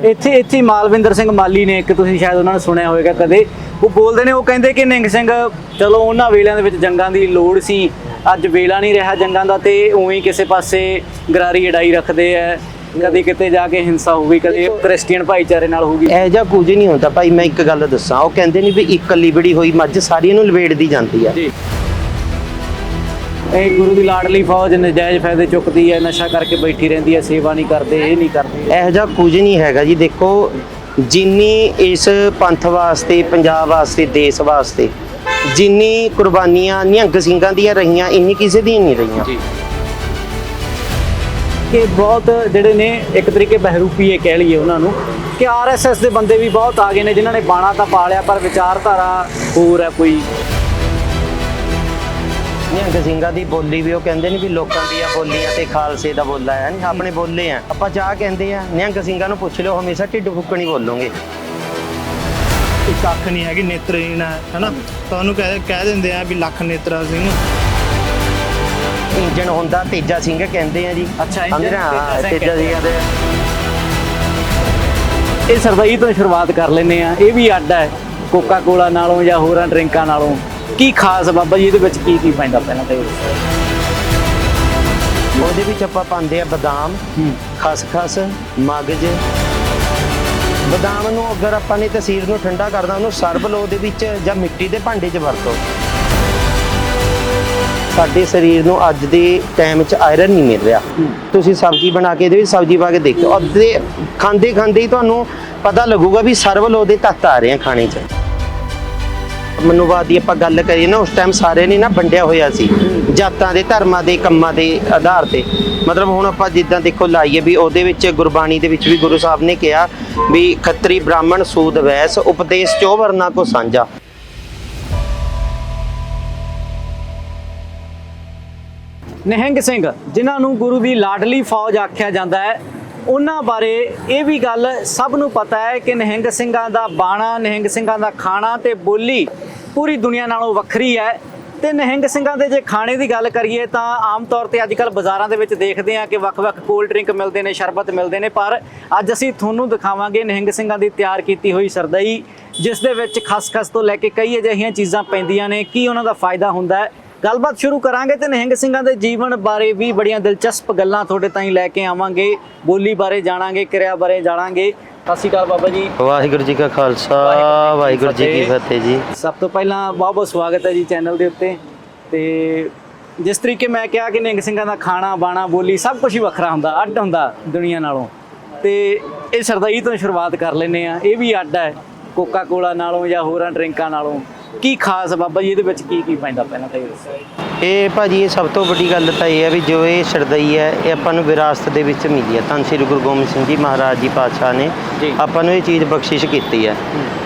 ਇੱਥੇ ਇੱਥੇ ਮਾਲਵਿੰਦਰ ਸਿੰਘ ਮਾਲੀ ਨੇ, ਇੱਕ ਤੁਸੀਂ ਸ਼ਾਇਦ ਉਹਨਾਂ ਨੂੰ ਸੁਣਿਆ ਹੋਵੇਗਾ ਕਦੇ, ਉਹ ਬੋਲਦੇ ਨੇ, ਉਹ ਕਹਿੰਦੇ ਕਿ ਨਿਹੰਗ ਸਿੰਘ ਚਲੋ ਉਹਨਾਂ ਵੇਲਿਆਂ ਦੇ ਵਿੱਚ ਜੰਗਾਂ ਦੀ ਲੋੜ ਸੀ, ਅੱਜ ਵੇਲਾ ਨਹੀਂ ਰਿਹਾ ਜੰਗਾਂ ਦਾ, ਤੇ ਉਵੇਂ ਕਿਸੇ ਪਾਸੇ ਗਰਾਰੀ ਅਡਾਈ ਰੱਖਦੇ ਆ, ਕਦੇ ਕਿਤੇ ਜਾ ਕੇ ਹਿੰਸਾ ਹੋਊਗੀ, ਕਦੇ ਕ੍ਰਿਸਚੀਅਨ ਭਾਈਚਾਰੇ ਨਾਲ ਹੋਊਗੀ। ਇਹ ਜਿਹਾ ਕੁਝ ਨਹੀਂ ਹੁੰਦਾ ਭਾਈ। ਮੈਂ ਇੱਕ ਗੱਲ ਦੱਸਾਂ, ਉਹ ਕਹਿੰਦੇ ਨਹੀਂ ਵੀ ਇੱਕ ਲਿਬੜੀ ਹੋਈ ਮੱਝ ਸਾਰੀਆਂ ਨੂੰ ਲਵੇੜਦੀ ਜਾਂਦੀ ਆ। ਜੀ, ਇਹ ਗੁਰੂ ਦੀ ਲਾਡਲੀ ਫੌਜ ਨਜਾਇਜ਼ ਫਾਇਦੇ ਚੁੱਕਦੀ ਹੈ, ਨਸ਼ਾ ਕਰਕੇ ਬੈਠੀ ਰਹਿੰਦੀ ਹੈ, ਸੇਵਾ ਨਹੀਂ ਕਰਦੇ, ਇਹ ਨਹੀਂ ਕਰਦੇ। ਇਹੋ ਜਿਹਾ ਕੁਝ ਨਹੀਂ ਹੈਗਾ ਜੀ। ਦੇਖੋ, ਜਿੰਨੀ ਇਸ ਪੰਥ ਵਾਸਤੇ, ਪੰਜਾਬ ਵਾਸਤੇ, ਦੇਸ਼ ਵਾਸਤੇ ਜਿੰਨੀ ਕੁਰਬਾਨੀਆਂ ਨਿਹੰਗ ਸਿੰਘਾਂ ਦੀਆਂ ਰਹੀਆਂ, ਇੰਨੀ ਕਿਸੇ ਦੀਆਂ ਨਹੀਂ ਰਹੀਆਂ ਜੀ। ਕਿ ਬਹੁਤ ਜਿਹੜੇ ਨੇ ਇੱਕ ਤਰੀਕੇ ਬਹਿਰੂਪੀਏ ਕਹਿ ਲਈਏ ਉਹਨਾਂ ਨੂੰ, ਕਿ ਆਰਐਸਐਸ ਦੇ ਬੰਦੇ ਵੀ ਬਹੁਤ ਆ ਗਏ ਨੇ ਜਿਨ੍ਹਾਂ ਨੇ ਬਾਣਾ ਤਾਂ ਪਾ ਲਿਆ ਪਰ ਵਿਚਾਰਧਾਰਾ ਹੋਰ ਹੈ ਕੋਈ। ਨਿਹੰਗ ਸਿੰਘਾਂ ਦੀ ਬੋਲੀ ਵੀ ਉਹ ਕਹਿੰਦੇ ਨੇ ਵੀ ਲੋਕਾਂ ਦੀਆਂ ਬੋਲੀਆਂ ਤੇ ਖਾਲਸੇ ਦਾ ਬੋਲਾ ਹੈ, ਨਹੀਂ ਆਪਣੇ ਬੋਲੇ ਆ। ਆਪਾਂ ਚਾਹ ਕਹਿੰਦੇ ਆ, ਨਿਹੰਗ ਸਿੰਘਾਂ ਨੂੰ ਪੁੱਛ ਲਿਓ, ਹਮੇਸ਼ਾ ਢਿੱਡ ਫੁੱਕਣੀ ਬੋਲੋਗੇ। ਇੱਕ ਅੱਖ ਨਹੀਂ ਹੈਗੀ, ਨੇਤਰਹੀਣ ਹੈ ਹਨਾ, ਤਾਂ ਉਹਨੂੰ ਕਹਿ ਦਿੰਦੇ ਆ ਵੀ ਲੱਖ ਨੇਤਰਾ ਸਿੰਘ। ਇੰਜਣ ਹੁੰਦਾ ਤੇਜਾ ਸਿੰਘ ਕਹਿੰਦੇ ਆ ਜੀ। ਅੱਛਾ, ਤੇਜਾ ਸਿੰਘ ਦੇ ਇਹ ਸਰਦਾਈ ਤੋਂ ਸ਼ੁਰੂਆਤ ਕਰ ਲੈਂਦੇ ਆ। ਇਹ ਵੀ ਅੱਡ ਹੈ ਕੋਕਾ ਕੋਲਾ ਨਾਲੋਂ ਜਾਂ ਹੋਰਾਂ ਡਰਿੰਕਾਂ ਨਾਲੋਂ। ਕੀ ਖਾਸ ਬਾਬਾ ਜੀ ਇਹਦੇ ਵਿੱਚ ਕੀ ਪੈਂਦਾ ਪਹਿਲਾਂ ਤਾਂ? ਉਹਦੇ ਵਿੱਚ ਆਪਾਂ ਪਾਉਂਦੇ ਆ ਬਦਾਮ, ਖਸਖਸ, ਮਗਜ਼। ਬਦਾਮ ਨੂੰ ਅਗਰ ਆਪਾਂ ਨੇ ਤਸੀਰ ਨੂੰ ਠੰਡਾ ਕਰਨਾ, ਉਹਨੂੰ ਸਰਬ ਲਓ ਦੇ ਵਿੱਚ ਜਾਂ ਮਿੱਟੀ ਦੇ ਭਾਂਡੇ 'ਚ ਵਰਤੋ। ਸਾਡੇ ਸਰੀਰ ਨੂੰ ਅੱਜ ਦੇ ਟਾਈਮ 'ਚ ਆਇਰਨ ਨਹੀਂ ਮਿਲ ਰਿਹਾ। ਤੁਸੀਂ ਸਬਜ਼ੀ ਬਣਾ ਕੇ ਇਹਦੇ ਵਿੱਚ ਸਬਜ਼ੀ ਪਾ ਕੇ ਦੇਖੋ, ਅੱਧੇ ਖਾਂਦੇ ਹੀ ਤੁਹਾਨੂੰ ਪਤਾ ਲੱਗੂਗਾ ਵੀ ਸਰਬ ਲਓ ਦੇ ਤੱਤ ਆ ਰਹੇ ਆ ਖਾਣੇ 'ਚ। ਮਨੂਵਾਦ ਦੀ ਆਪਾਂ ਗੱਲ ਕਰੀਏ ਨਾ, ਉਸ ਟਾਈਮ ਸਾਰੇ ਨੇ ਨਾ ਵੰਡਿਆ ਹੋਇਆ ਸੀ ਜਾਤਾਂ ਦੇ, ਧਰਮਾਂ ਦੇ, ਕੰਮਾਂ ਦੇ ਆਧਾਰ ਤੇ। ਮਤਲਬ ਹੁਣ ਆਪਾਂ ਜਿੱਦਾਂ ਦੇਖੋ ਲਾਈਏ ਵੀ ਉਹਦੇ ਵਿੱਚ ਗੁਰਬਾਣੀ ਦੇ ਵਿੱਚ ਵੀ ਗੁਰੂ ਸਾਹਿਬ ਨੇ ਕਿਹਾ ਵੀ ਖੱਤਰੀ, ਬ੍ਰਾਹਮਣ, ਸੂਦ, ਵੈਸ, ਉਪਦੇਸ਼ ਚੋ ਵਰਨਾ ਕੋ ਸਾਂਝਾ। ਨਿਹੰਗ ਸਿੰਘ ਜਿਨ੍ਹਾਂ ਨੂੰ ਗੁਰੂ ਦੀ ਲਾਡਲੀ ਫੌਜ ਆਖਿਆ ਜਾਂਦਾ ਹੈ, ਉਹਨਾਂ ਬਾਰੇ ਇਹ ਵੀ ਗੱਲ ਸਭ ਨੂੰ ਪਤਾ ਹੈ ਕਿ ਨਿਹੰਗ ਸਿੰਘਾਂ ਦਾ ਬਾਣਾ, ਨਿਹੰਗ ਸਿੰਘਾਂ ਦਾ ਖਾਣਾ ਤੇ ਬੋਲੀ ਪੂਰੀ ਦੁਨੀਆ ਨਾਲੋਂ ਵੱਖਰੀ ਹੈ। ਤੇ ਨਿਹੰਗ ਸਿੰਘਾਂ ਦੇ ਜੇ ਖਾਣੇ ਦੀ ਗੱਲ ਕਰੀਏ ਤਾਂ ਆਮ ਤੌਰ ਤੇ ਅੱਜ ਕੱਲ੍ਹ ਬਾਜ਼ਾਰਾਂ ਦੇ ਵਿੱਚ ਦੇਖਦੇ ਹਾਂ ਕਿ ਵੱਖ-ਵੱਖ ਕੋਲਡ ਡਰਿੰਕ ਮਿਲਦੇ ਨੇ, ਸ਼ਰਬਤ ਮਿਲਦੇ ਨੇ, ਪਰ ਅੱਜ ਅਸੀਂ ਤੁਹਾਨੂੰ ਦਿਖਾਵਾਂਗੇ ਨਿਹੰਗ ਸਿੰਘਾਂ ਦੀ ਤਿਆਰ ਕੀਤੀ ਹੋਈ ਸਰਦਈ, ਜਿਸ ਦੇ ਵਿੱਚ ਖਸਖਸ ਤੋਂ ਲੈ ਕੇ ਕਈ ਅਜਿਹੀਆਂ ਚੀਜ਼ਾਂ ਪੈਂਦੀਆਂ ਨੇ। ਕੀ ਉਹਨਾਂ ਦਾ ਫਾਇਦਾ ਹੁੰਦਾ ਹੈ? ਗੱਲਬਾਤ ਸ਼ੁਰੂ ਕਰਾਂਗੇ ਤੇ ਨਿਹੰਗ ਸਿੰਘਾਂ ਦੇ ਜੀਵਨ ਬਾਰੇ ਵੀ ਬੜੀਆਂ ਦਿਲਚਸਪ ਗੱਲਾਂ ਤੁਹਾਡੇ ਤਾਈਂ ਲੈ ਕੇ ਆਵਾਂਗੇ। ਬੋਲੀ ਬਾਰੇ ਜਾਣਾਂਗੇ, ਕਿਰਿਆ ਬਾਰੇ ਜਾਣਾਂਗੇ। ਸਤਿ ਸ਼੍ਰੀ ਅਕਾਲ ਬਾਬਾ ਜੀ। ਵਾਹਿਗੁਰੂ ਜੀ ਕਾ ਖਾਲਸਾ, ਵਾਹਿਗੁਰੂ ਜੀ ਕੀ ਫਤਿਹ ਜੀ। ਸਭ ਤੋਂ ਪਹਿਲਾਂ ਬਹੁਤ ਬਹੁਤ ਸਵਾਗਤ ਹੈ ਜੀ ਚੈਨਲ ਦੇ ਉੱਤੇ। ਤੇ ਜਿਸ ਤਰੀਕੇ ਮੈਂ ਕਿਹਾ ਕਿ ਨਿਹੰਗ ਸਿੰਘਾਂ ਦਾ ਖਾਣਾ, ਬਾਣਾ, ਬੋਲੀ ਸਭ ਕੁਝ ਹੀ ਵੱਖਰਾ ਹੁੰਦਾ, ਅੱਡ ਹੁੰਦਾ ਦੁਨੀਆ ਨਾਲੋਂ। ਤੇ ਇਹ ਸਰਦਾਈ ਤੋਂ ਸ਼ੁਰੂਆਤ ਕਰ ਲੈਂਦੇ ਆ। ਇਹ ਵੀ ਅੱਡ ਹੈ ਕੋਕਾ ਕੋਲਾ ਨਾਲੋਂ ਜਾਂ ਹੋਰਾਂ ਡਰਿੰਕਾਂ ਨਾਲੋਂ। ਕੀ ਖਾਸ ਬਾਬਾ ਜੀ ਇਹਦੇ ਵਿੱਚ ਕੀ ਪੈਂਦਾ ਪਹਿਲਾਂ ਤਾਂ ਇਹ ਦੱਸੋ। ਇਹ ਭਾਜੀ, ਇਹ ਸਭ ਤੋਂ ਵੱਡੀ ਗੱਲ ਤਾਂ ਇਹ ਹੈ ਵੀ ਜੋ ਇਹ ਸਰਦਈ ਹੈ, ਇਹ ਆਪਾਂ ਨੂੰ ਵਿਰਾਸਤ ਦੇ ਵਿੱਚ ਮਿਲੀ ਹੈ। ਧੰਨ ਸ੍ਰੀ ਗੁਰੂ ਗੋਬਿੰਦ ਸਿੰਘ ਜੀ ਮਹਾਰਾਜ ਜੀ ਪਾਤਸ਼ਾਹ ਨੇ ਆਪਾਂ ਨੂੰ ਇਹ ਚੀਜ਼ ਬਖਸ਼ਿਸ਼ ਕੀਤੀ ਹੈ।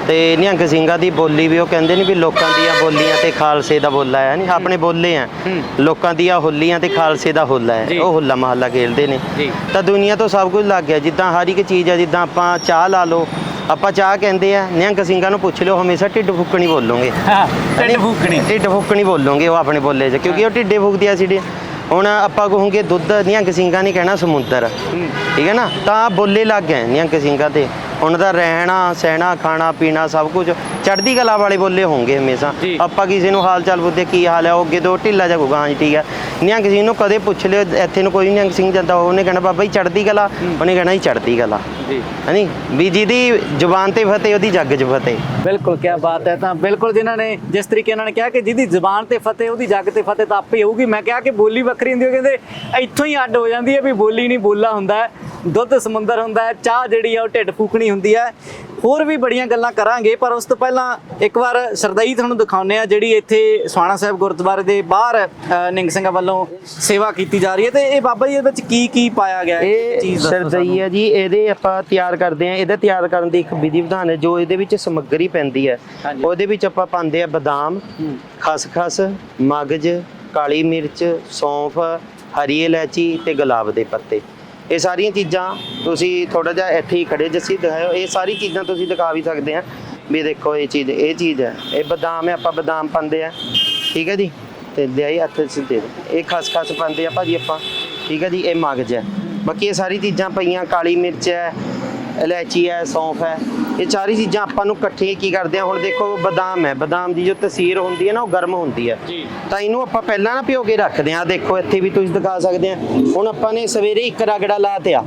ਤੇ ਨਿਹੰਗ ਸਿੰਘਾਂ ਦੀ ਬੋਲੀ ਵੀ ਉਹ ਕਹਿੰਦੇ ਨੇ ਵੀ ਲੋਕਾਂ ਦੀਆਂ ਬੋਲੀਆਂ ਤੇ ਖਾਲਸੇ ਦਾ ਬੋਲਾ ਹੈ, ਨਹੀਂ ਆਪਣੇ ਬੋਲੇ ਆ। ਲੋਕਾਂ ਦੀਆਂ ਹੋਲੀਆਂ ਤੇ ਖਾਲਸੇ ਦਾ ਹੋਲਾ ਹੈ, ਉਹ ਹੋਲਾ ਮਹੱਲਾ ਖੇਲਦੇ ਨੇ। ਤਾਂ ਦੁਨੀਆ ਤੋਂ ਸਭ ਕੁਝ ਲੱਗ ਗਿਆ। ਜਿੱਦਾਂ ਹਰ ਇੱਕ ਚੀਜ਼ ਹੈ, ਜਿੱਦਾਂ ਆਪਾਂ ਚਾਹ ਲਾ ਲਓ, ਆਪਾਂ ਚਾਹ ਕਹਿੰਦੇ ਆ, ਨਿਹੰਗ ਸਿੰਘਾਂ ਨੂੰ ਪੁੱਛ ਲਿਓ, ਹਮੇਸ਼ਾ ਢਿੱਡ ਫੁੱਕਣੀ ਬੋਲੋਗੇ। ਢਿੱਡ ਫੁੱਕਣੀ ਬੋਲੋਗੇ ਉਹ ਆਪਣੇ ਬੋਲੇ 'ਚ, ਕਿਉਂਕਿ ਉਹ ਢਿੱਡੇ ਫੁੱਕਦੀ ਆ ਸੀ। ਹੁਣ ਆਪਾਂ ਕਹੋਗੇ ਦੁੱਧ, ਨਿਹੰਗ ਸਿੰਘਾਂ ਨੇ ਕਹਿਣਾ ਸਮੁੰਦਰ, ਠੀਕ ਹੈ ਨਾ। ਤਾਂ ਬੋਲੇ ਲੱਗ ਗਏ ਨਿਹੰਗ ਸਿੰਘਾਂ ਤੇ। ਉਹਨਾਂ ਦਾ ਰਹਿਣਾ, ਸਹਿਣਾ, ਖਾਣਾ ਪੀਣਾ ਸਭ ਕੁਝ ਚੜ੍ਹਦੀ ਕਲਾ ਵਾਲੇ ਬੋਲੇ ਹੋਣਗੇ ਹਮੇਸ਼ਾ। ਆਪਾਂ ਕਿਸੇ ਨੂੰ ਹਾਲ ਚਾਲ ਪੁੱਛਦੇ ਕੀ ਹਾਲ ਹੈ, ਉਹ ਅੱਗੇ ਤੋਂ ਢਿੱਲਾ ਜਾ ਕਹੂਗਾ ਹਾਂ ਜੀ ਠੀਕ ਹੈ। ਨਿਹੰਗ ਸਿੰਘ ਨੂੰ ਕਦੇ ਪੁੱਛ ਲਿਓ, ਇੱਥੇ ਨੂੰ ਕੋਈ ਨਿਹੰਗ ਸਿੰਘ ਜਾਂਦਾ, ਉਹਨੇ ਕਹਿਣਾ ਬਾਬਾ ਜੀ ਚੜ੍ਹਦੀ ਕਲਾ, ਉਹਨੇ ਕਹਿਣਾ ਜੀ ਚੜ੍ਹਦੀ ਕਲਾ, ਹੈ ਨੀ। ਵੀ ਜਿਹਦੀ ਜ਼ੁਬਾਨ ਤੇ ਫਤਿਹ, ਉਹਦੀ ਜੱਗ 'ਚ ਫਤਿਹ। ਬਿਲਕੁਲ, ਕਿਆ ਬਾਤ ਹੈ। ਤਾਂ ਬਿਲਕੁਲ ਜਿਨ੍ਹਾਂ ਨੇ ਜਿਸ ਤਰੀਕੇ ਨਾਲ ਕਿਹਾ ਕਿ ਜਿਹਦੀ ਜ਼ੁਬਾਨ ਤੇ ਫਤਿਹ, ਉਹਦੀ ਜੱਗ ਤੇ ਫਤਿਹ ਤਾਂ ਆਪੇ ਹੋਊਗੀ। ਮੈਂ ਕਿਹਾ ਕਿ ਬੋਲੀ ਵੱਖਰੀ ਹੁੰਦੀ, ਉਹ ਕਹਿੰਦੇ ਇੱਥੋਂ ਹੀ ਅੱਡ ਹੋ ਜਾਂਦੀ ਹੈ ਵੀ ਬੋਲੀ ਨਹੀਂ ਬੋਲਾ ਹੁੰਦਾ ਹੈ, ਦੁੱਧ ਸਮੁੰਦਰ ਹੁੰਦਾ ਹੈ, ਚਾਹ ਜਿਹੜੀ ਆ ਉਹ ਢਿੱਡ ਫੂਕਣੀ ਹੁੰਦੀ ਹੈ। ਹੋਰ ਵੀ ਬੜੀਆਂ ਗੱਲਾਂ ਕਰਾਂਗੇ, ਪਰ ਉਸ ਤੋਂ ਪਹਿਲਾਂ ਇੱਕ ਵਾਰ ਸਰਦਈ ਤੁਹਾਨੂੰ ਦਿਖਾਉਂਦੇ ਆ, ਜਿਹੜੀ ਇੱਥੇ ਸੋਹਾਣਾ ਸਾਹਿਬ ਗੁਰਦੁਆਰੇ ਦੇ ਬਾਹਰ ਨਿਹੰਗ ਸਿੰਘਾਂ ਵੱਲੋਂ ਸੇਵਾ ਕੀਤੀ ਜਾ ਰਹੀ ਹੈ। ਤੇ ਇਹ ਬਾਬਾ ਜੀ ਇਹਦੇ ਵਿੱਚ ਕੀ ਪਾਇਆ ਗਿਆ? ਇਹ ਚੀਜ਼ ਸਰਦਈ ਹੈ ਜੀ, ਇਹਦੇ ਆਪਾਂ ਤਿਆਰ ਕਰਦੇ ਆ। ਇਹਦਾ ਤਿਆਰ ਕਰਨ ਦੀ ਇੱਕ ਵਿਧੀ ਵਿਧਾਨ ਹੈ। ਜੋ ਇਹਦੇ ਵਿੱਚ ਸਮੱਗਰੀ ਪੈਂਦੀ ਹੈ, ਉਹਦੇ ਵਿੱਚ ਆਪਾਂ ਪਾਉਂਦੇ ਆ ਬਦਾਮ, ਖਸਖਸ, ਮਗਜ਼, ਕਾਲੀ ਮਿਰਚ, ਸੌਂਫ, ਹਰੀ ਇਲਾਇਚੀ ਤੇ ਗੁਲਾਬ ਦੇ ਪੱਤੇ। ਇਹ ਸਾਰੀਆਂ ਚੀਜ਼ਾਂ ਤੁਸੀਂ ਥੋੜਾ ਜਿਹਾ ਇੱਥੇ ਹੀ ਖੜੇ ਜੱਸੀ ਦਿਖਾਓ। ਇਹ ਸਾਰੀ ਚੀਜ਼ਾਂ ਤੁਸੀਂ ਦਿਖਾ ਵੀ ਸਕਦੇ ਆ ਵੀ ਦੇਖੋ ਇਹ ਚੀਜ਼ ਹੈ। ਇਹ ਬਦਾਮ ਹੈ, ਆਪਾਂ ਬਦਾਮ ਪਾਉਂਦੇ ਆ, ਠੀਕ ਹੈ ਜੀ। ਤੇ ਲਿਆਈ ਹੱਥ ਸਿੱਧੇ, ਇਹ ਖਸਖਸ ਪਾਉਂਦੇ ਆ ਭਾਜੀ ਆਪਾਂ, ਠੀਕ ਹੈ ਜੀ। ਇਹ ਮਗਜ਼ ਹੈ। ਬਾਕੀ ਇਹ ਸਾਰੀ ਚੀਜ਼ਾਂ ਪਈਆਂ, ਕਾਲੀ ਮਿਰਚ ਹੈ, ਇਲਾਇਚੀ ਹੈ, ਸੌਂਫ ਹੈ, ਇਹ ਸਾਰੀ ਚੀਜ਼ਾਂ ਆਪਾਂ ਨੂੰ ਇਕੱਠੇ ਕੀ ਕਰਦੇ ਆ। ਹੁਣ ਦੇਖੋ ਬਦਾਮ ਹੈ, ਬਦਾਮ ਦੀ ਜੋ ਤਸੀਰ ਹੁੰਦੀ ਹੈ ਨਾ ਉਹ ਗਰਮ ਹੁੰਦੀ ਹੈ ਜੀ। ਤਾਂ ਇਹਨੂੰ ਆਪਾਂ ਪਹਿਲਾਂ ਨਾ ਭਿਓ ਕੇ ਰੱਖਦੇ ਆ। ਦੇਖੋ ਇੱਥੇ ਵੀ ਤੁਸੀਂ ਦਿਖਾ ਸਕਦੇ ਆ। ਹੁਣ ਆਪਾਂ ਨੇ ਸਵੇਰੇ ਇੱਕ ਰਗੜਾ ਲਾ ਤਿਆ,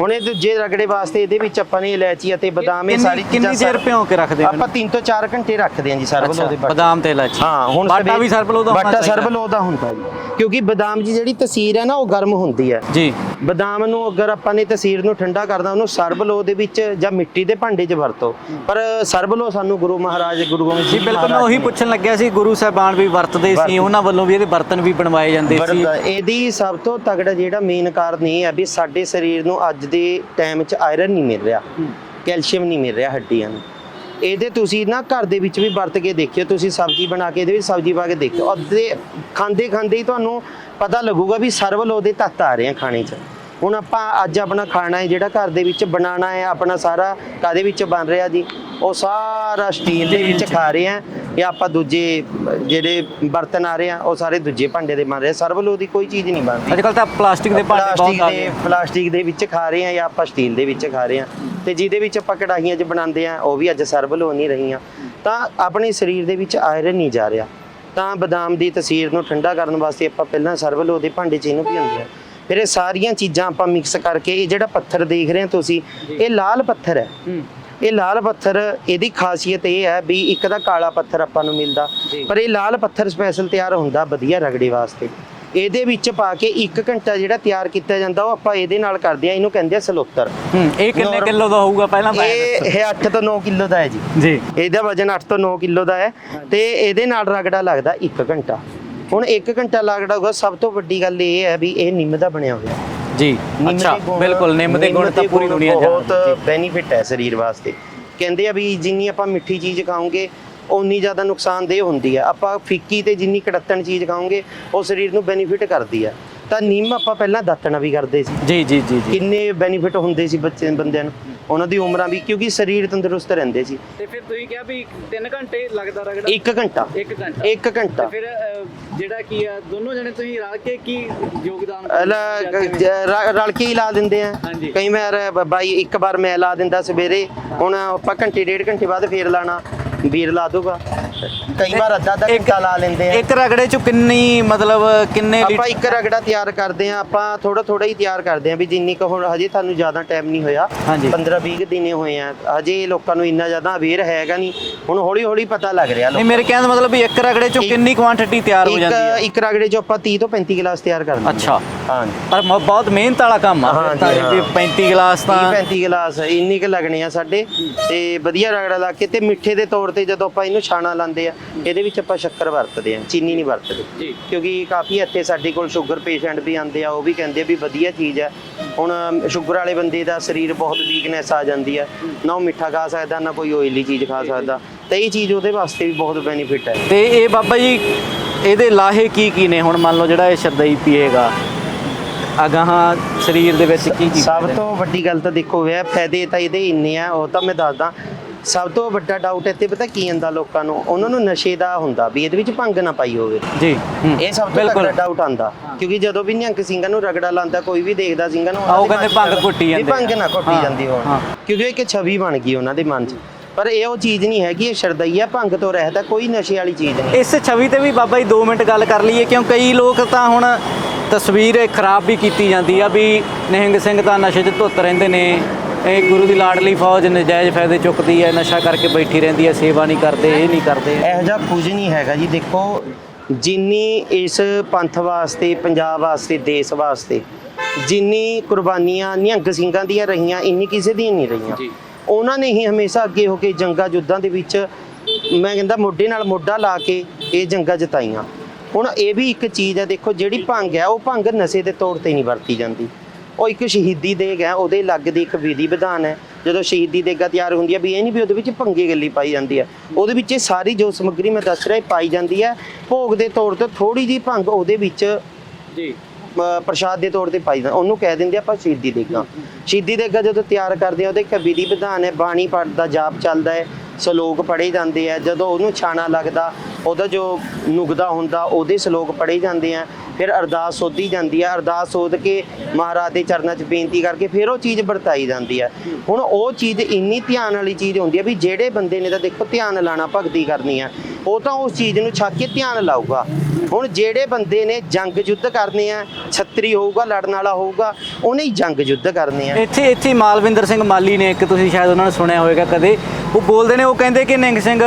ਹੁਣ ਇਹ ਦੂਜੇ ਰਗੜੇ ਵਾਸਤੇ ਇਹਦੇ ਵਿੱਚ ਆਪਾਂ ਨੇ ਇਲਾਇਚੀ ਅਤੇ ਬਦਾਮ ਇਹ ਸਾਰੀ ਕਿੰਨੀ ਦੇਰ ਭਿਓ ਕੇ ਰੱਖਦੇ ਆ? ਆਪਾਂ 3 ਤੋਂ 4 ਘੰਟੇ ਰੱਖਦੇ ਹਾਂ ਜੀ ਸਰਬਲੋ ਦੇ ਬਦਾਮ ਤੇ ਇਲਾਇਚੀ। ਹਾਂ ਹੁਣ ਬਾਟਾ ਵੀ ਸਰਬਲੋ ਦਾ ਹੋਣਾ ਬਾਟਾ ਚਾਹੀਦਾ। ਸਰਬਲੋ ਦਾ ਹੁੰਦਾ ਜੀ, ਕਿਉਂਕਿ ਬਦਾਮ ਦੀ ਜਿਹੜੀ ਤਸੀਰ ਹੈ ਨਾ ਉਹ ਗਰਮ ਹੁੰਦੀ ਹੈ ਜੀ। ਬਦਾਮ ਨੂੰ ਅਗਰ ਆਪਾਂ ਨੇ ਤਸੀਰ ਨੂੰ ਠੰਡਾ ਕਰਨਾ, ਉਹਨੂੰ ਸਰਬਲੋ ਦੇ ਵਿੱਚ ਜਾਂ ਮਿੱਟੀ ਦੇ ਭਾਂਡੇ 'ਚ ਵਰਤੋ। ਪਰ ਸਰਬਲੋ ਸਾਨੂੰ ਗੁਰੂ ਮਹਾਰਾਜ ਗੁਰੂ ਗੋਬਿੰਦ ਸਿੰਘ ਬਿਲਕੁਲ, ਮੈਂ ਉਹੀ ਪੁੱਛਣ ਲੱਗਿਆ ਸੀ। ਗੁਰੂ ਸਾਹਿਬਾਨ ਵੀ ਵਰਤਦੇ ਸੀ, ਉਹਨਾਂ ਵੱਲੋਂ ਵੀ ਇਹਦੇ ਬਰਤਨ ਵੀ ਬਣਵਾਏ ਜਾਂਦੇ ਸੀ। ਇਹਦੀ ਸਭ ਤੋਂ ਤਗੜਾ ਜਿਹੜਾ ਮੇਨ ਕਾਰਨ ਇਹ ਹੈ ਵੀ ਸਾਡੇ ਸਰੀਰ ਨੂੰ ਅੱਜ ਦੇ ਟਾਈਮ 'ਚ ਆਇਰਨ ਨਹੀਂ ਮਿਲ ਰਿਹਾ, ਕੈਲਸ਼ੀਅਮ ਨਹੀਂ ਮਿਲ ਰਿਹਾ ਹੱਡੀਆਂ ਨੂੰ। ਇਹਦੇ ਤੁਸੀਂ ਨਾ ਘਰ ਦੇ ਵਿੱਚ ਵੀ ਵਰਤ ਕੇ ਦੇਖਿਓ, ਤੁਸੀਂ ਸਬਜ਼ੀ ਬਣਾ ਕੇ ਇਹਦੇ ਵਿੱਚ ਸਬਜ਼ੀ ਪਾ ਕੇ ਦੇਖਿਓ, ਅੱਧੇ ਖਾਂਦੇ ਖਾਂਦੇ ਹੀ ਤੁਹਾਨੂੰ ਪਤਾ ਲੱਗੂਗਾ ਵੀ ਸਰਬਲੋ ਦੇ ਤੱਤ ਆ ਰਹੇ ਆ ਖਾਣੇ 'ਚ। ਹੁਣ ਆਪਾਂ ਅੱਜ ਆਪਣਾ ਖਾਣਾ ਹੈ ਜਿਹੜਾ ਘਰ ਦੇ ਵਿੱਚ ਬਣਾਉਣਾ ਹੈ, ਆਪਣਾ ਸਾਰਾ ਕਾਹਦੇ ਵਿੱਚ ਬਣ ਰਿਹਾ ਜੀ, ਉਹ ਸਾਰਾ ਸਟੀਲ ਦੇ ਵਿੱਚ ਖਾ ਰਹੇ ਆ, ਜਾਂ ਆਪਾਂ ਦੂਜੇ ਜਿਹੜੇ ਬਰਤਨ ਆ ਰਹੇ ਆ ਉਹ ਸਾਰੇ ਦੂਜੇ ਭਾਂਡੇ ਦੇ ਬਣ ਰਹੇ। ਸਰਬਲੋ ਦੀ ਕੋਈ ਚੀਜ਼ ਨਹੀਂ ਬਣਦੀ ਅੱਜ ਕੱਲ ਤਾਂ ਪਲਾਸਟਿਕ ਦੇ ਭਾਂਡੇ ਬਹੁਤ ਆ ਗਏ। ਪਲਾਸਟਿਕ ਦੇ ਵਿੱਚ ਖਾ ਰਹੇ ਆ ਜਾਂ ਆਪਾਂ ਸਟੀਲ ਦੇ ਵਿੱਚ ਖਾ ਰਹੇ ਆ, ਤੇ ਜਿਹਦੇ ਵਿੱਚ ਆਪਾਂ ਕੜਾਹੀਆਂ 'ਚ ਬਣਾਉਂਦੇ ਆ ਉਹ ਵੀ ਅੱਜ ਸਰਬਲੋ ਨਹੀਂ ਰਹੀਆਂ। ਤਾਂ ਆਪਣੇ ਸਰੀਰ ਦੇ ਵਿੱਚ ਆਇਰਨ ਨਹੀਂ ਜਾ ਰਿਹਾ। ਤਾਂ ਬਦਾਮ ਦੀ ਤਸੀਰ ਨੂੰ ਠੰਡਾ ਕਰਨ ਵਾਸਤੇ ਆਪਾਂ ਪਹਿਲਾਂ ਸਰਬਲੋ ਦੇ ਭਾਂਡੇ 'ਚ ਇਹਨੂੰ ਭਿਉਂਦੇ ਆ। ਫਿਰ ਇਹ ਸਾਰੀਆਂ ਚੀਜ਼ਾਂ ਆਪਾਂ ਮਿਕਸ ਕਰਕੇ, ਇਹ ਜਿਹੜਾ ਪੱਥਰ ਦੇਖ ਰਹੇ ਹੋ ਤੁਸੀਂ, ਇਹ ਲਾਲ ਪੱਥਰ ਹੈ। ਇਹ ਲਾਲ ਪੱਥਰ, ਇਹਦੀ ਖਾਸੀਅਤ ਇਹ ਹੈ ਵੀ ਇੱਕ ਤਾਂ ਕਾਲਾ ਪੱਥਰ ਆਪਾਂ ਨੂੰ ਮਿਲਦਾ, ਪਰ ਇਹ ਲਾਲ ਪੱਥਰ ਸਪੈਸ਼ਲ ਤਿਆਰ ਹੁੰਦਾ ਵਧੀਆ ਰਗੜੇ ਵਾਸਤੇ। ਇਹਦੇ ਵਿੱਚ ਪਾ ਕੇ 1 ਘੰਟਾ ਜਿਹੜਾ ਤਿਆਰ ਕੀਤਾ ਜਾਂਦਾ ਉਹ ਆਪਾਂ ਇਹਦੇ ਨਾਲ ਕਰਦੇ ਆ, ਇਹਨੂੰ ਕਹਿੰਦੇ ਆ ਸਲੋਤਰ। ਇਹ ਕਿੰਨੇ ਕਿਲੋ ਦਾ ਹੋਊਗਾ ਪਹਿਲਾਂ? ਇਹ 8 ਤੋਂ 9 ਕਿਲੋ ਦਾ ਹੈ ਜੀ। ਜੀ। ਇਹਦਾ ਵਜ਼ਨ 8 ਤੋਂ 9 ਕਿਲੋ ਦਾ ਹੈ ਤੇ ਇਹਦੇ ਨਾਲ ਰਗੜਾ ਲੱਗਦਾ 1 ਘੰਟਾ। ਹੁਣ 1 ਘੰਟਾ ਰਗੜਾ ਹੋਊਗਾ। ਸਭ ਤੋਂ ਵੱਡੀ ਗੱਲ ਇਹ ਹੈ ਵੀ ਇਹ ਨਿੰਮ ਦਾ ਬਣਿਆ ਹੋਇਆ ਜੀ। ਅੱਛਾ, ਬਿਲਕੁਲ, ਨਿੰਮ ਦੇ ਗੁਣ ਤਾਂ ਪੂਰੀ ਦੁਨੀਆ ਜਾਣਦੀ ਹੈ। ਬਹੁਤ ਬੈਨੀਫਿਟ ਹੈ ਸਰੀਰ ਵਾਸਤੇ। ਕਹਿੰਦੇ ਆ ਵੀ ਜਿੰਨੀ ਆਪਾਂ ਮਿੱਠੀ ਚੀਜ਼ ਖਾਓਗੇ ਉਨੀ ਜ਼ਿਆਦਾ ਨੁਕਸਾਨਦੇਹ ਹੁੰਦੀ ਹੈ। ਆਪਾਂ ਫਿੱਕੀ ਤੇ ਜਿੰਨੀ ਕੜੱਤਣ ਚੀਜ਼ ਖਾਓਗੇ ਉਹ ਸਰੀਰ ਨੂੰ ਬੈਨੀਫਿਟ ਕਰਦੀ ਹੈ। ਤਾਂ ਨਿੰਮ ਆਪਾਂ ਪਹਿਲਾਂ ਦਾਤਣਾ ਵੀ ਕਰਦੇ ਸੀ। ਜੀ ਜੀ ਜੀ। ਕਿੰਨੇ ਬੈਨੀਫਿਟ ਹੁੰਦੇ ਸੀ ਬੰਦਿਆਂ ਨੂੰ, ਉਹਨਾਂ ਦੀ ਉਮਰਾਂ ਵੀ, ਕਿਉਂਕਿ ਸਰੀਰ ਤੰਦਰੁਸਤ ਰਹਿੰਦੇ ਸੀ। ਤੇ ਫਿਰ ਤੁਸੀਂ ਕਿਹਾ ਵੀ 3 ਘੰਟੇ ਲੱਗਦਾ ਰਗੜਾ? 1 ਘੰਟਾ। 1 ਘੰਟਾ। ਫਿਰ ਜਿਹੜਾ ਕੀ ਆ, ਦੋਨੋਂ ਜਣੇ ਤੁਸੀਂ ਰਲ ਕੇ ਕੀ ਯੋਗਦਾਨ ਰਲ ਕੇ ਹੀ ਲਾ ਦਿੰਦੇ ਆ। ਕਈ ਵਾਰ ਬਾਈ ਇੱਕ ਵਾਰ ਮੈਂ ਲਾ ਦਿੰਦਾ ਸਵੇਰੇ, ਹੁਣ ਆਪਾਂ ਘੰਟੇ 1.5 ਘੰਟੇ ਬਾਅਦ ਫੇਰ ਲਾਣਾ, ਵੀਰ ਲਾ ਦੂਗਾ। ਕਈ ਵਾਰ ਅੱਧਾ ਘੰਟਾ ਲਾ ਲੈਂਦੇ ਆ। ਇੱਕ ਰਗੜੇ ਚ ਕਿੰਨੀ, ਮਤਲਬ ਕਿੰਨੇ ਆਪਾਂ ਇੱਕ ਰਗੜਾ ਤਿਆਰ ਕਰਦੇ ਆ, ਆਪਾਂ ਥੋੜਾ ਹੀ ਤਿਆਰ ਕਰਦੇ ਆ ਵੀ ਜਿੰਨੀ ਕੁ ਹੁਣ ਹਜੇ ਤੁਹਾਨੂੰ ਜ਼ਿਆਦਾ ਟਾਈਮ ਨਹੀਂ ਹੋਇਆ, 15-20 ਦਿਨੇ ਹੋਏ ਆ, ਹਜੇ ਲੋਕਾਂ ਨੂੰ ਇੰਨਾ ਜ਼ਿਆਦਾ ਅਵੇਅਰ ਹੈਗਾ ਨਹੀਂ। ਹੁਣ ਹੌਲੀ ਹੌਲੀ ਪਤਾ ਲੱਗ ਰਿਹਾ। ਨਹੀਂ, ਮੇਰੇ ਕਹਿਣ ਦਾ ਮਤਲਬ ਵੀ ਇੱਕ ਰਗੜੇ ਚੋਂ ਕਿੰਨੀ ਕੁਆਂਟੀਟੀ ਤਿਆਰ ਹੋ ਜਾਂਦੀ ਹੈ? ਇੱਕ ਰਗੜੇ ਚੋਂ ਆਪਾਂ 30 ਤੋਂ 35 ਗਲਾਸ ਤਿਆਰ ਕਰਦੇ। ਅੱਛਾ। ਹਾਂ, ਪਰ ਬਹੁਤ ਮਿਹਨਤ ਵਾਲਾ ਕੰਮ ਆ। 35 ਗਲਾਸ ਤਾਂ 35 ਗਲਾਸ ਇੰਨੀ ਕੁ ਲੱਗਣੇ ਆ ਸਾਡੇ। ਤੇ ਵਧੀਆ ਰਗੜਾ ਲਾ ਕੇ ਤੇ ਮਿੱਠੇ ਦੇ ਤੌਰ ਤੇ ਜਦੋਂ ਆਪਾਂ ਇਹਨੂੰ ਛਾਣਾ ਲਾਉਂਦੇ ਆ, ਇਹਦੇ ਵਿੱਚ ਆਪਾਂ ਸ਼ੱਕਰ ਵਰਤਦੇ ਆ, ਚੀਨੀ ਨਹੀਂ ਵਰਤਦੇ। ਕਿਉਂਕਿ ਕਾਫੀ ਇੱਥੇ ਸਾਡੇ ਕੋਲ ਸ਼ੂਗਰ ਪੇਸ਼ੈਂਟ ਵੀ ਆਉਂਦੇ ਆ, ਉਹ ਵੀ ਕਹਿੰਦੇ ਆ ਵੀ ਵਧੀਆ ਚੀਜ਼ ਹੈ। ਹੁਣ ਸ਼ੂਗਰ ਵਾਲੇ ਬੰਦੇ ਦਾ ਸਰੀਰ ਬਹੁਤ ਵੀਕਨੈਸ ਆ ਜਾਂਦੀ ਹੈ, ਨਾ ਉਹ ਮਿੱਠਾ ਖਾ ਸਕਦਾ ਨਾ ਕੋਈ ਓਇਲੀ ਚੀਜ਼ ਖਾ ਸਕਦਾ, ਤੇ ਇਹ ਚੀਜ਼ ਉਹਦੇ ਵਾਸਤੇ ਵੀ ਬਹੁਤ ਬੈਨੀਫਿਟ ਹੈ। ਤੇ ਇਹ ਬਾਬਾ ਜੀ ਇਹਦੇ ਲਾਹੇ ਕੀ ਨੇ? ਹੁਣ ਮੰਨ ਲਓ ਜਿਹੜਾ ਇਹ ਸ਼ਰਦਈ ਪੀਏਗਾ, ਅਗਾਂਹ ਸਰੀਰ ਦੇ ਵਿੱਚ ਕੀ ਸਭ ਤੋਂ ਵੱਡੀ ਗੱਲ ਤਾਂ ਦੇਖੋ ਵੇ ਫਾਇਦੇ ਤਾਂ ਇਹਦੇ ਇੰਨੇ ਆ, ਉਹ ਤਾਂ ਮੈਂ ਦੱਸਦਾ। ਸਭ ਤੋਂ ਵੱਡਾ ਡਾਊਟ ਇੱਥੇ ਪਤਾ ਕੀ ਹੁੰਦਾ ਲੋਕਾਂ ਨੂੰ, ਉਹਨਾਂ ਨੂੰ ਨਸ਼ੇ ਦਾ ਹੁੰਦਾ ਵੀ ਇਹਦੇ ਵਿੱਚ ਭੰਗ ਨਾ ਪਾਈ ਹੋਵੇ ਜੀ। ਇਹ ਸਭ ਤੋਂ ਵੱਡਾ ਡਾਊਟ ਆਂਦਾ, ਕਿਉਂਕਿ ਜਦੋਂ ਵੀ ਨਿਹੰਗ ਸਿੰਘਾਂ ਨੂੰ ਰਗੜਾ ਲਾਉਂਦਾ, ਕੋਈ ਵੀ ਦੇਖਦਾ ਸਿੰਘਾਂ ਨੂੰ ਉਹ ਕਹਿੰਦੇ ਭੰਗ ਘੁੱਟੀ ਜਾਂਦੀ, ਭੰਗ ਨਾ ਘੁੱਟੀ ਜਾਂਦੀ ਹੋਣ, ਕਿਉਂਕਿ ਇੱਕ ਛਵੀ ਬਣ ਗਈ ਉਹਨਾਂ ਦੇ ਮਨ 'ਚ। ਪਰ ਇਹ ਉਹ ਚੀਜ਼ ਨਹੀਂ ਹੈਗੀ, ਇਹ ਸ਼ਰਦਈ ਆ, ਭੰਗ ਤੋਂ ਰਹਿਤ ਹੈ, ਕੋਈ ਨਸ਼ੇ ਵਾਲੀ ਚੀਜ਼ ਨਹੀਂ। ਇਸ ਛਵੀ ਤੇ ਵੀ ਬਾਬਾ ਜੀ 2 ਮਿੰਟ ਗੱਲ ਕਰ ਲਈਏ, ਕਿਉਂ ਕਈ ਲੋਕ ਤਾਂ ਹੁਣ ਤਸਵੀਰ ਖਰਾਬ ਵੀ ਕੀਤੀ ਜਾਂਦੀ ਆ ਵੀ ਨਿਹੰਗ ਸਿੰਘ ਤਾਂ ਨਸ਼ੇ 'ਚ ਧੁੱਤ ਰਹਿੰਦੇ ਨੇ, ਇਹ ਗੁਰੂ ਦੀ ਲਾਡਲੀ ਫੌਜ ਨਜਾਇਜ਼ ਫਾਇਦੇ ਚੁੱਕਦੀ ਹੈ, ਨਸ਼ਾ ਕਰਕੇ ਬੈਠੀ ਰਹਿੰਦੀ ਹੈ, ਸੇਵਾ ਨਹੀਂ ਕਰਦੇ, ਇਹ ਨਹੀਂ ਕਰਦੇ। ਇਹੋ ਜਿਹਾ ਕੁਝ ਨਹੀਂ ਹੈਗਾ ਜੀ। ਦੇਖੋ, ਜਿੰਨੀ ਇਸ ਪੰਥ ਵਾਸਤੇ, ਪੰਜਾਬ ਵਾਸਤੇ, ਦੇਸ਼ ਵਾਸਤੇ ਜਿੰਨੀ ਕੁਰਬਾਨੀਆਂ ਨਿਹੰਗ ਸਿੰਘਾਂ ਦੀਆਂ ਰਹੀਆਂ, ਇੰਨੀ ਕਿਸੇ ਦੀਆਂ ਨਹੀਂ ਰਹੀਆਂ। ਉਹਨਾਂ ਨੇ ਹੀ ਹਮੇਸ਼ਾ ਅੱਗੇ ਹੋ ਕੇ ਜੰਗਾਂ ਯੁੱਧਾਂ ਦੇ ਵਿੱਚ, ਮੈਂ ਕਹਿੰਦਾ ਮੋਢੇ ਨਾਲ ਮੋਢਾ ਲਾ ਕੇ ਇਹ ਜੰਗਾਂ ਜਿਤਾਈਆਂ। ਹੁਣ ਇਹ ਵੀ ਇੱਕ ਚੀਜ਼ ਹੈ, ਦੇਖੋ ਜਿਹੜੀ ਭੰਗ ਹੈ ਉਹ ਭੰਗ ਨਸ਼ੇ ਦੇ ਤੌਰ ਤੇ ਨਹੀਂ ਵਰਤੀ ਜਾਂਦੀ, ਉਹ ਇੱਕ ਸ਼ਹੀਦੀ ਦੇਗ ਹੈ, ਉਹਦੇ ਅਲੱਗ ਦੀ ਇੱਕ ਵਿਧੀ ਵਿਧਾਨ ਹੈ। ਜਦੋਂ ਸ਼ਹੀਦੀ ਦੇਗਾ ਤਿਆਰ ਹੁੰਦੀ ਹੈ ਵੀ ਇਹ ਨਹੀਂ ਵੀ ਉਹਦੇ ਵਿੱਚ ਭੰਗੇ ਗੱਲੀ ਪਾਈ ਜਾਂਦੀ ਹੈ, ਉਹਦੇ ਵਿੱਚ ਇਹ ਸਾਰੀ ਜੋ ਸਮੱਗਰੀ ਮੈਂ ਦੱਸ ਰਿਹਾ ਪਾਈ ਜਾਂਦੀ ਹੈ। ਭੋਗ ਦੇ ਤੌਰ ਤੇ ਥੋੜੀ ਜਿਹੀ ਭੰਗ ਉਹਦੇ ਵਿੱਚ ਜੀ ਪ੍ਰਸ਼ਾਦ ਦੇ ਤੌਰ ਤੇ ਪਾਈ ਜਾਂਦਾ, ਉਹਨੂੰ ਕਹਿ ਦਿੰਦੇ ਆਪਾਂ ਸ਼ਹੀਦੀ ਦੇਗਾ। ਸ਼ਹੀਦੀ ਦੇਗਾ ਜਦੋਂ ਤਿਆਰ ਕਰਦੇ ਆ, ਉਹਦੇ ਇੱਕ ਵਿਧੀ ਵਿਧਾਨ ਹੈ, ਬਾਣੀ ਪਾਠ ਦਾ ਜਾਪ ਚੱਲਦਾ ਹੈ, ਸਲੋਕ ਪੜ੍ਹੇ ਜਾਂਦੇ ਆ। ਜਦੋਂ ਉਹਨੂੰ ਛਾਣਾ ਲੱਗਦਾ, ਉਹਦਾ ਜੋ ਨੁਕਦਾ ਹੁੰਦਾ ਉਹਦੇ ਸਲੋਕ ਪੜ੍ਹੇ ਜਾਂਦੇ ਆ। ਫਿਰ ਅਰਦਾਸ ਸੋਧੀ ਜਾਂਦੀ ਹੈ, ਅਰਦਾਸ ਸੋਧ ਕੇ ਮਹਾਰਾਜ ਦੇ ਚਰਨਾਂ 'ਚ ਬੇਨਤੀ ਕਰਕੇ ਫਿਰ ਉਹ ਚੀਜ਼ ਵਰਤਾਈ ਜਾਂਦੀ ਹੈ। ਹੁਣ ਉਹ ਚੀਜ਼ ਇੰਨੀ ਧਿਆਨ ਵਾਲੀ ਚੀਜ਼ ਹੁੰਦੀ ਹੈ ਵੀ ਜਿਹੜੇ ਬੰਦੇ ਨੇ ਤਾਂ ਦੇਖੋ ਧਿਆਨ ਲਾਣਾ, ਭਗਤੀ ਕਰਨੀ ਆ, ਉਹ ਤਾਂ ਉਸ ਚੀਜ਼ ਨੂੰ ਛੱਕ ਕੇ ਧਿਆਨ ਲਾਊਗਾ। ਹੁਣ ਜਿਹੜੇ ਬੰਦੇ ਨੇ ਜੰਗ ਯੁੱਧ ਕਰਨੇ ਆ, ਛਤਰੀ ਹੋਊਗਾ, ਲੜਨ ਵਾਲਾ ਹੋਊਗਾ, ਉਹਨੇ ਹੀ ਜੰਗ ਯੁੱਧ ਕਰਨੇ ਆ। ਇੱਥੇ ਮਾਲਵਿੰਦਰ ਸਿੰਘ ਮਾਲੀ ਨੇ, ਇੱਕ ਤੁਸੀਂ ਸ਼ਾਇਦ ਉਹਨਾਂ ਨੂੰ ਸੁਣਿਆ ਹੋਵੇਗਾ ਕਦੇ, ਉਹ ਬੋਲਦੇ ਨੇ, ਉਹ ਕਹਿੰਦੇ ਕਿ ਨਿਹੰਗ ਸਿੰਘ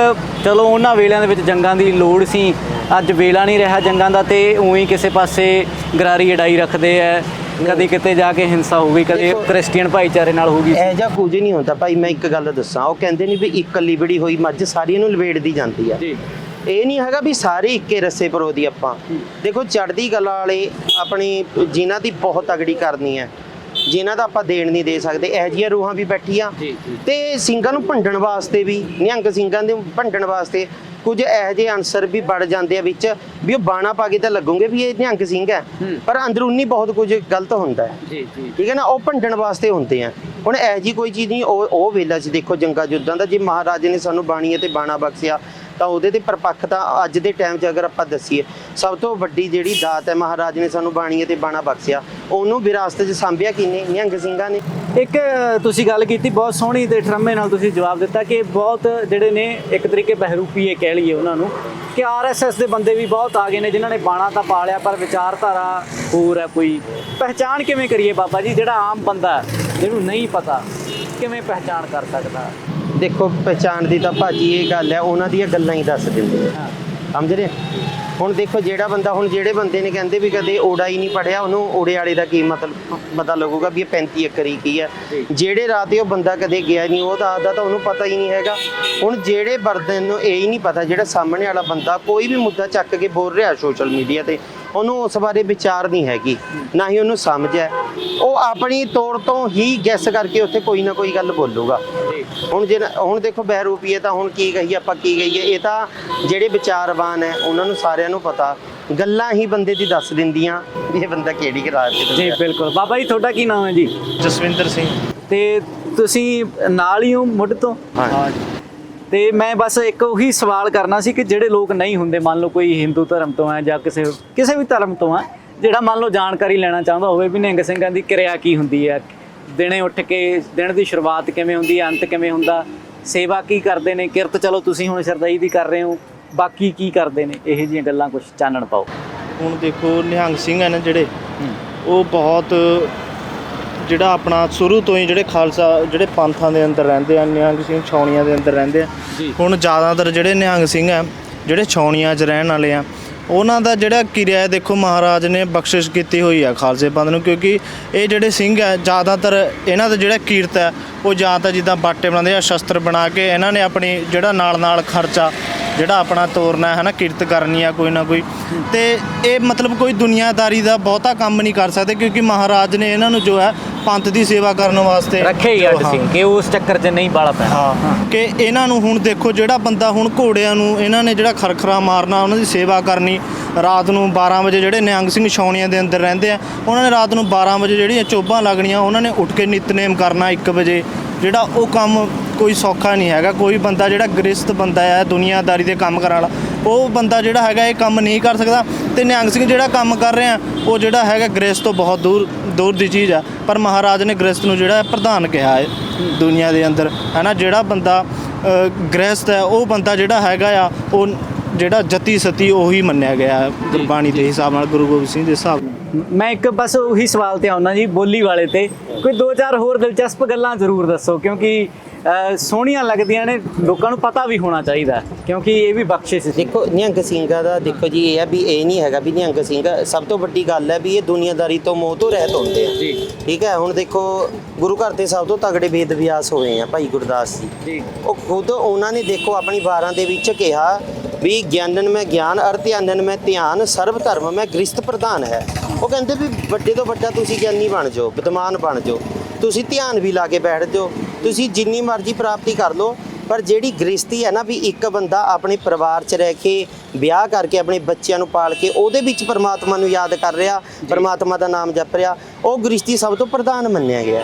ਚਲੋ ਉਹਨਾਂ ਵੇਲਿਆਂ ਦੇ ਵਿੱਚ ਜੰਗਾਂ ਦੀ ਲੋੜ ਸੀ, ਅੱਜ ਵੇਲਾ ਨਹੀਂ ਰਿਹਾ ਜੰਗਾਂ ਦਾ, ਤੇ ਉਵੇਂ ਕਿਸੇ ਪਾਸੇ ਗਰਾਰੀ ਅਡਾਈ ਰੱਖਦੇ ਆ, ਕਦੇ ਕਿਤੇ ਜਾ ਕੇ ਹਿੰਸਾ ਹੋ ਗਈ, ਕਦੇ ਕ੍ਰਿਸਚੀਅਨ ਭਾਈਚਾਰੇ ਨਾਲ ਹੋ ਗਈ। ਇਹ ਜਿਹਾ ਕੁਝ ਨਹੀਂ ਹੁੰਦਾ ਭਾਈ। ਮੈਂ ਇੱਕ ਗੱਲ ਦੱਸਾਂ, ਉਹ ਕਹਿੰਦੇ ਨੇ ਵੀ ਇੱਕ ਲਿਬੜੀ ਹੋਈ ਮੱਝ ਸਾਰੀਆਂ ਨੂੰ ਲਵੇੜਦੀ ਜਾਂਦੀ ਆ। ਇਹ ਨਹੀਂ ਹੈਗਾ ਵੀ ਸਾਰੇ ਇੱਕੇ ਰੱਸੇ ਪਰੋਦੀ ਆਪਾਂ। ਦੇਖੋ ਚੜ੍ਹਦੀ ਕਲਾ ਵਾਲੇ ਆਪਣੀ ਜਿਨ੍ਹਾਂ ਦੀ ਬਹੁਤ ਤਗੜੀ ਕਰਨੀ ਹੈ, ਜਿਨ੍ਹਾਂ ਦਾ ਆਪਾਂ ਦੇਣ ਨਹੀਂ ਦੇ ਸਕਦੇ, ਇਹੋ ਜਿਹੀਆਂ ਰੂਹਾਂ ਵੀ ਬੈਠੀਆਂ। ਤੇ ਸਿੰਘਾਂ ਨੂੰ ਭੰਡਣ ਵਾਸਤੇ ਵੀ, ਨਿਹੰਗ ਸਿੰਘਾਂ ਦੇ ਭੰਡਣ ਵਾਸਤੇ ਕੁਝ ਇਹੋ ਜਿਹੇ ਅਨਸਰ ਵੀ ਵੜ ਜਾਂਦੇ ਆ ਵਿੱਚ, ਵੀ ਉਹ ਬਾਣਾ ਪਾ ਕੇ ਤਾਂ ਲੱਗੂਗੇ ਵੀ ਇਹ ਨਿਹੰਗ ਸਿੰਘ ਹੈ, ਪਰ ਅੰਦਰੂਨੀ ਬਹੁਤ ਕੁਝ ਗਲਤ ਹੁੰਦਾ ਹੈ। ਠੀਕ ਹੈ ਨਾ, ਉਹ ਭੰਡਣ ਵਾਸਤੇ ਹੁੰਦੇ ਆ। ਹੁਣ ਇਹੋ ਜਿਹੀ ਕੋਈ ਚੀਜ਼ ਨਹੀਂ। ਉਹ ਵੇਲਾ 'ਚ ਦੇਖੋ ਜੰਗਾਂ ਯੁੱਧਾਂ ਦਾ, ਜੇ ਮਹਾਰਾਜ ਨੇ ਸਾਨੂੰ ਬਾਣੀ ਅਤੇ ਬਾਣਾ ਬਖਸ਼ਿਆ ਤਾਂ ਉਹਦੇ ਤੇ ਪਰਪੱਖ ਤਾਂ ਅੱਜ ਦੇ ਟਾਈਮ 'ਚ ਅਗਰ ਆਪਾਂ ਦੱਸੀਏ, ਸਭ ਤੋਂ ਵੱਡੀ ਜਿਹੜੀ ਦਾਤ ਹੈ ਮਹਾਰਾਜ ਨੇ ਸਾਨੂੰ ਬਾਣੀ ਅਤੇ ਬਾਣਾ ਬਖਸ਼ਿਆ, ਉਹਨੂੰ ਵਿਰਾਸਤ 'ਚ ਸਾਂਭਿਆ ਕਿਨੇ? ਨਿਹੰਗ ਸਿੰਘਾਂ ਨੇ। ਇੱਕ ਤੁਸੀਂ ਗੱਲ ਕੀਤੀ ਬਹੁਤ ਸੋਹਣੀ ਤੇ ਠਰਮੇ ਨਾਲ ਤੁਸੀਂ ਜਵਾਬ ਦਿੱਤਾ ਕਿ ਬਹੁਤ ਜਿਹੜੇ ਨੇ ਇੱਕ ਤਰੀਕੇ ਬਹਿਰੂਪੀਏ ਕਹਿ ਲਈਏ ਉਹਨਾਂ ਨੂੰ, ਕਿ ਆਰਐਸਐਸ ਦੇ ਬੰਦੇ ਵੀ ਬਹੁਤ ਆ ਗਏ ਨੇ ਜਿਨ੍ਹਾਂ ਨੇ ਬਾਣਾ ਤਾਂ ਪਾ ਲਿਆ ਪਰ ਵਿਚਾਰਧਾਰਾ ਹੋਰ ਹੈ ਕੋਈ। ਪਹਿਚਾਣ ਕਿਵੇਂ ਕਰੀਏ ਬਾਬਾ ਜੀ, ਜਿਹੜਾ ਆਮ ਬੰਦਾ ਜਿਹਨੂੰ ਨਹੀਂ ਪਤਾ, ਕਿਵੇਂ ਪਹਿਚਾਣ ਕਰ ਸਕਦਾ? ਦੇਖੋ ਪਹਿਚਾਣ ਦੀ ਤਾਂ ਭਾਜੀ ਇਹ ਗੱਲ ਹੈ, ਉਹਨਾਂ ਦੀਆਂ ਗੱਲਾਂ ਹੀ ਦੱਸ ਦਿੰਦੇ ਆ, ਸਮਝ ਰਹੇ? ਹੁਣ ਦੇਖੋ ਜਿਹੜਾ ਬੰਦਾ, ਹੁਣ ਜਿਹੜੇ ਬੰਦੇ ਨੇ ਕਹਿੰਦੇ ਵੀ ਕਦੇ ਓੜਾ ਹੀ ਨਹੀਂ ਪੜਿਆ, ਉਹਨੂੰ ਓੜੇ ਵਾਲੇ ਦਾ ਕੀ ਮਤਲਬ ਪਤਾ ਲੱਗੂਗਾ ਵੀ ਇਹ 35 ਏਕੜੀ ਕੀ ਹੈ। ਜਿਹੜੇ ਰਾਤੇ ਉਹ ਬੰਦਾ ਕਦੇ ਗਿਆ ਨਹੀਂ, ਉਹ ਤਾਂ ਆਦਾ ਤਾਂ ਉਹਨੂੰ ਪਤਾ ਹੀ ਨਹੀਂ ਹੈਗਾ। ਹੁਣ ਜਿਹੜੇ ਬੰਦੇ ਨੂੰ ਇਹ ਹੀ ਨਹੀਂ ਪਤਾ, ਜਿਹੜਾ ਸਾਹਮਣੇ ਵਾਲਾ ਬੰਦਾ ਕੋਈ ਵੀ ਮੁੱਦਾ ਚੱਕ ਕੇ ਬੋਲ ਰਿਹਾ ਸੋਸ਼ਲ ਮੀਡੀਆ ਤੇ, ਉਹਨੂੰ ਉਸ ਬਾਰੇ ਵਿਚਾਰ ਨਹੀਂ ਹੈਗੀ, ਨਾ ਹੀ ਉਹਨੂੰ ਸਮਝ ਹੈ। ਉਹ ਆਪਣੀ ਤੋੜ ਤੋਂ ਹੀ ਗੈਸ ਕਰਕੇ ਉੱਥੇ ਕੋਈ ਨਾ ਕੋਈ ਗੱਲ ਬੋਲੂਗਾ। ਹੁਣ ਦੇਖੋ ਬਹਿਰੂਪੀਏ ਤਾਂ ਹੁਣ ਕੀ ਕਹੀਏ ਆਪਾਂ, ਕੀ ਕਹੀਏ? ਇਹ ਤਾਂ ਜਿਹੜੇ ਵਿਚਾਰਵਾਨ ਹੈ ਉਹਨਾਂ ਨੂੰ ਸਾਰਿਆਂ ਨੂੰ ਪਤਾ, ਗੱਲਾਂ ਹੀ ਬੰਦੇ ਦੀ ਦੱਸ ਦਿੰਦੀਆਂ ਵੀ ਇਹ ਬੰਦਾ ਕਿਹੜੀ ਕਰਾਰ ਤੇ। ਜੀ ਬਿਲਕੁਲ। ਬਾਬਾ ਜੀ ਤੁਹਾਡਾ ਕੀ ਨਾਮ ਹੈ ਜੀ? ਜਸਵਿੰਦਰ ਸਿੰਘ। ਤੇ ਤੁਸੀਂ ਨਾਲ ਹੀ ਹੋ ਮੁੱਢ ਤੋਂ? ਹਾਂ। ਤੇ ਮੈਂ ਬਸ ਇੱਕ ਉਹੀ ਸਵਾਲ ਕਰਨਾ ਸੀ ਕਿ ਜਿਹੜੇ ਲੋਕ ਨਹੀਂ ਹੁੰਦੇ, ਮੰਨ ਲਓ ਕੋਈ ਹਿੰਦੂ ਧਰਮ ਤੋਂ ਹੈ ਜਾਂ ਕਿਸੇ ਵੀ ਧਰਮ ਤੋਂ ਹੈ, ਜਿਹੜਾ ਮੰਨ ਲਓ ਜਾਣਕਾਰੀ ਲੈਣਾ ਚਾਹੁੰਦਾ ਹੋਵੇ ਵੀ ਨਿਹੰਗ ਸਿੰਘਾਂ ਦੀ ਕਿਰਿਆ ਕੀ ਹੁੰਦੀ ਹੈ, ਦਿਨੇ ਉੱਠ ਕੇ ਦਿਨ ਦੀ ਸ਼ੁਰੂਆਤ ਕਿਵੇਂ ਹੁੰਦੀ ਹੈ, ਅੰਤ ਕਿਵੇਂ ਹੁੰਦਾ, ਸੇਵਾ ਕੀ ਕਰਦੇ ਨੇ, ਕਿਰਤ ਚਲੋ ਤੁਸੀਂ ਹੁਣ ਸ਼ਰਦਾਈ ਦੀ ਕਰ ਰਹੇ ਹੋ, ਬਾਕੀ ਕੀ ਕਰਦੇ ਨੇ, ਇਹੋ ਜਿਹੀਆਂ ਗੱਲਾਂ ਕੁਝ ਚਾਨਣ ਪਾਓ। ਹੁਣ ਦੇਖੋ ਨਿਹੰਗ ਸਿੰਘ ਹੈ ਨਾ ਜਿਹੜੇ, ਉਹ ਬਹੁਤ ਜਿਹੜਾ ਆਪਣਾ ਸ਼ੁਰੂ ਤੋਂ ਹੀ ਜਿਹੜੇ ਖਾਲਸਾ ਜਿਹੜੇ ਪੰਥਾਂ ਦੇ ਅੰਦਰ ਰਹਿੰਦੇ ਆ, ਨਿਹੰਗ ਸਿੰਘ ਛਾਉਣੀਆਂ ਦੇ ਅੰਦਰ ਰਹਿੰਦੇ ਆ। ਹੁਣ ਜ਼ਿਆਦਾਤਰ ਜਿਹੜੇ ਨਿਹੰਗ ਸਿੰਘ ਆ ਜਿਹੜੇ ਛਾਉਣੀਆਂ 'ਚ ਰਹਿਣ ਵਾਲੇ ਆ, ਉਹਨਾਂ ਦਾ ਜਿਹੜਾ ਕਿਰਿਆ ਦੇਖੋ ਮਹਾਰਾਜ ਨੇ ਬਖਸ਼ਿਸ਼ ਕੀਤੀ ਹੋਈ ਆ ਖਾਲਸੇ ਪੰਥ ਨੂੰ, ਕਿਉਂਕਿ ਇਹ ਜਿਹੜੇ ਸਿੰਘ ਆ ਜ਼ਿਆਦਾਤਰ ਇਹਨਾਂ ਦਾ ਜਿਹੜਾ ਕੀਰਤ ਹੈ ਉਹ ਜਾਂ ਤਾਂ ਜਿੱਦਾਂ ਬਾਟੇ ਬਣਾਉਂਦੇ ਆ, ਸ਼ਸਤਰ ਬਣਾ ਕੇ ਇਹਨਾਂ ਨੇ ਆਪਣੀ ਜਿਹੜਾ ਨਾਲ ਖਰਚਾ ਜਿਹੜਾ ਆਪਣਾ ਤੋਰਨਾ ਹੈ ਨਾ, ਕਿਰਤ ਕਰਨੀ ਆ ਕੋਈ ਨਾ ਕੋਈ। ਤੇ ਇਹ ਮਤਲਬ ਕੋਈ ਦੁਨੀਆਦਾਰੀ ਦਾ ਬਹੁਤਾ ਕੰਮ ਨਹੀਂ ਕਰ ਸਕਦੇ, ਕਿਉਂਕਿ ਮਹਾਰਾਜ ਨੇ ਇਹਨਾਂ ਨੂੰ ਜੋ ਹੈ ਪੰਥ ਦੀ ਸੇਵਾ ਕਰਨ ਵਾਸਤੇ ਰੱਖੇ ਹੀ ਅੱਡ ਸੀ ਕਿ ਉਸ ਚੱਕਰ 'ਚ ਨਹੀਂ ਬਾਲਾ ਪੈਣਾ। ਹਾਂ, ਕਿ ਇਹਨਾਂ ਨੂੰ ਹੁਣ ਦੇਖੋ ਜਿਹੜਾ ਬੰਦਾ ਹੁਣ ਘੋੜਿਆਂ ਨੂੰ ਇਹਨਾਂ ਨੇ ਜਿਹੜਾ ਖਰਖਰਾ ਮਾਰਨਾ, ਉਹਨਾਂ ਦੀ ਸੇਵਾ ਕਰਨੀ, ਰਾਤ ਨੂੰ 12 ਵਜੇ ਜਿਹੜੇ ਨਿਹੰਗ ਸਿੰਘ ਛਾਉਣੀਆਂ ਦੇ ਅੰਦਰ ਰਹਿੰਦੇ ਆ, ਉਹਨਾਂ ਨੇ ਰਾਤ ਨੂੰ 12 ਵਜੇ ਜਿਹੜੀਆਂ ਚੋਭਾਂ ਲੱਗਣੀਆਂ, ਉਹਨਾਂ ਨੇ ਉੱਠ ਕੇ ਨਿਤਨੇਮ ਕਰਨਾ 1 ਵਜੇ। ਜਿਹੜਾ ਉਹ ਕੰਮ ਕੋਈ ਸੌਖਾ ਨਹੀਂ ਹੈਗਾ। ਕੋਈ ਬੰਦਾ ਜਿਹੜਾ ਗ੍ਰਸਤ ਬੰਦਾ ਹੈ, ਦੁਨੀਆਦਾਰੀ ਦੇ ਕੰਮ ਕਰਨ ਵਾਲਾ, ਉਹ ਬੰਦਾ ਜਿਹੜਾ ਹੈਗਾ ਇਹ ਕੰਮ ਨਹੀਂ ਕਰ ਸਕਦਾ। ਤੇ ਨਿਹੰਗ ਸਿੰਘ ਜਿਹੜਾ ਕੰਮ ਕਰ ਰਹੇ ਆ, ਉਹ ਜਿਹੜਾ ਹੈਗਾ ਗ੍ਰਸਤ ਤੋਂ ਬਹੁਤ ਦੂਰ ਦੀ ਚੀਜ਼ ਆ। ਪਰ ਮਹਾਰਾਜ ਨੇ ਗ੍ਰਸਤ ਨੂੰ ਜਿਹੜਾ ਪ੍ਰਧਾਨ ਕਿਹਾ ਹੈ ਦੁਨੀਆ ਦੇ ਅੰਦਰ, ਹੈ ਨਾ। ਜਿਹੜਾ ਬੰਦਾ ਗ੍ਰਸਤ ਹੈ, ਉਹ ਬੰਦਾ ਜਿਹੜਾ ਹੈਗਾ ਆ, ਉਹ ਜਿਹੜਾ ਜਤੀ ਸਤੀ ਉਹੀ ਮੰਨਿਆ ਗਿਆ ਗੁਰਬਾਣੀ ਦੇ ਹਿਸਾਬ ਨਾਲ, ਗੁਰੂ ਗੋਬਿੰਦ ਸਿੰਘ ਦੇ ਹਿਸਾਬ ਨਾਲ। ਮੈਂ ਇੱਕ ਬਸ ਉਹੀ ਸਵਾਲ ਤੇ ਆਉਣਾ ਜੀ, ਬੋਲੀ ਵਾਲੇ ਤੇ ਕੋਈ 2-4 ਹੋਰ ਦਿਲਚਸਪ ਗੱਲਾਂ ਜ਼ਰੂਰ ਦੱਸੋ, ਕਿਉਂਕਿ ਸੋਹਣੀਆਂ ਲੱਗਦੀਆਂ ਨੇ, ਲੋਕਾਂ ਨੂੰ ਪਤਾ ਵੀ ਹੋਣਾ ਚਾਹੀਦਾ, ਕਿਉਂਕਿ ਇਹ ਵੀ ਬਖਸ਼ਿਸ਼ ਸੀ। ਦੇਖੋ ਨਿਹੰਗ ਸਿੰਘਾਂ ਦਾ ਦੇਖੋ ਜੀ ਇਹ ਹੈ ਵੀ ਇਹ ਨਹੀਂ ਹੈਗਾ ਵੀ ਨਿਹੰਗ ਸਿੰਘ, ਸਭ ਤੋਂ ਵੱਡੀ ਗੱਲ ਹੈ ਵੀ ਇਹ ਦੁਨੀਆਦਾਰੀ ਤੋਂ ਮੋਹ ਤੋਂ ਰਹਿਤ ਹੁੰਦੇ ਆ ਜੀ। ਠੀਕ ਹੈ। ਹੁਣ ਦੇਖੋ ਗੁਰੂ ਘਰ ਤੇ ਸਭ ਤੋਂ ਤਗੜੇ ਵੇਦ ਵਿਆਸ ਹੋਏ ਆ ਭਾਈ ਗੁਰਦਾਸ ਜੀ। ਉਹ ਖੁਦ ਉਹਨਾਂ ਨੇ ਦੇਖੋ ਆਪਣੀ ਵਾਰਾਂ ਦੇ ਵਿੱਚ ਕਿਹਾ ਵੀ ਗਿਆਨਨ ਮੈਂ ਗਿਆਨ ਅਰ ਧਿਆਨਨ ਮੈਂ ਧਿਆਨ, ਸਰਬ ਧਰਮ ਮੈਂ ਗ੍ਰਸਤ ਪ੍ਰਧਾਨ ਹੈ। ਉਹ ਕਹਿੰਦੇ ਵੀ ਵੱਡੇ ਤੋਂ ਵੱਡਾ ਤੁਸੀਂ ਗਿਆਨੀ ਬਣ ਜਾਓ, ਵਿਦਵਾਨ ਬਣ ਜਾਓ, ਤੁਸੀਂ ਧਿਆਨ ਵੀ ਲਾ ਕੇ ਬੈਠ ਜਾਓ, ਤੁਸੀਂ ਜਿੰਨੀ ਮਰਜ਼ੀ ਪ੍ਰਾਪਤੀ ਕਰ ਲਓ, ਪਰ ਜਿਹੜੀ ਗ੍ਰਸਤੀ ਹੈ ਨਾ, ਵੀ ਇੱਕ ਬੰਦਾ ਆਪਣੇ ਪਰਿਵਾਰ 'ਚ ਰਹਿ ਕੇ ਵਿਆਹ ਕਰਕੇ ਆਪਣੇ ਬੱਚਿਆਂ ਨੂੰ ਪਾਲ ਕੇ ਉਹਦੇ ਵਿੱਚ ਪਰਮਾਤਮਾ ਨੂੰ ਯਾਦ ਕਰ ਰਿਹਾ, ਪਰਮਾਤਮਾ ਦਾ ਨਾਮ ਜਪ ਰਿਹਾ, ਉਹ ਗ੍ਰਸਤੀ ਸਭ ਤੋਂ ਪ੍ਰਧਾਨ ਮੰਨਿਆ ਗਿਆ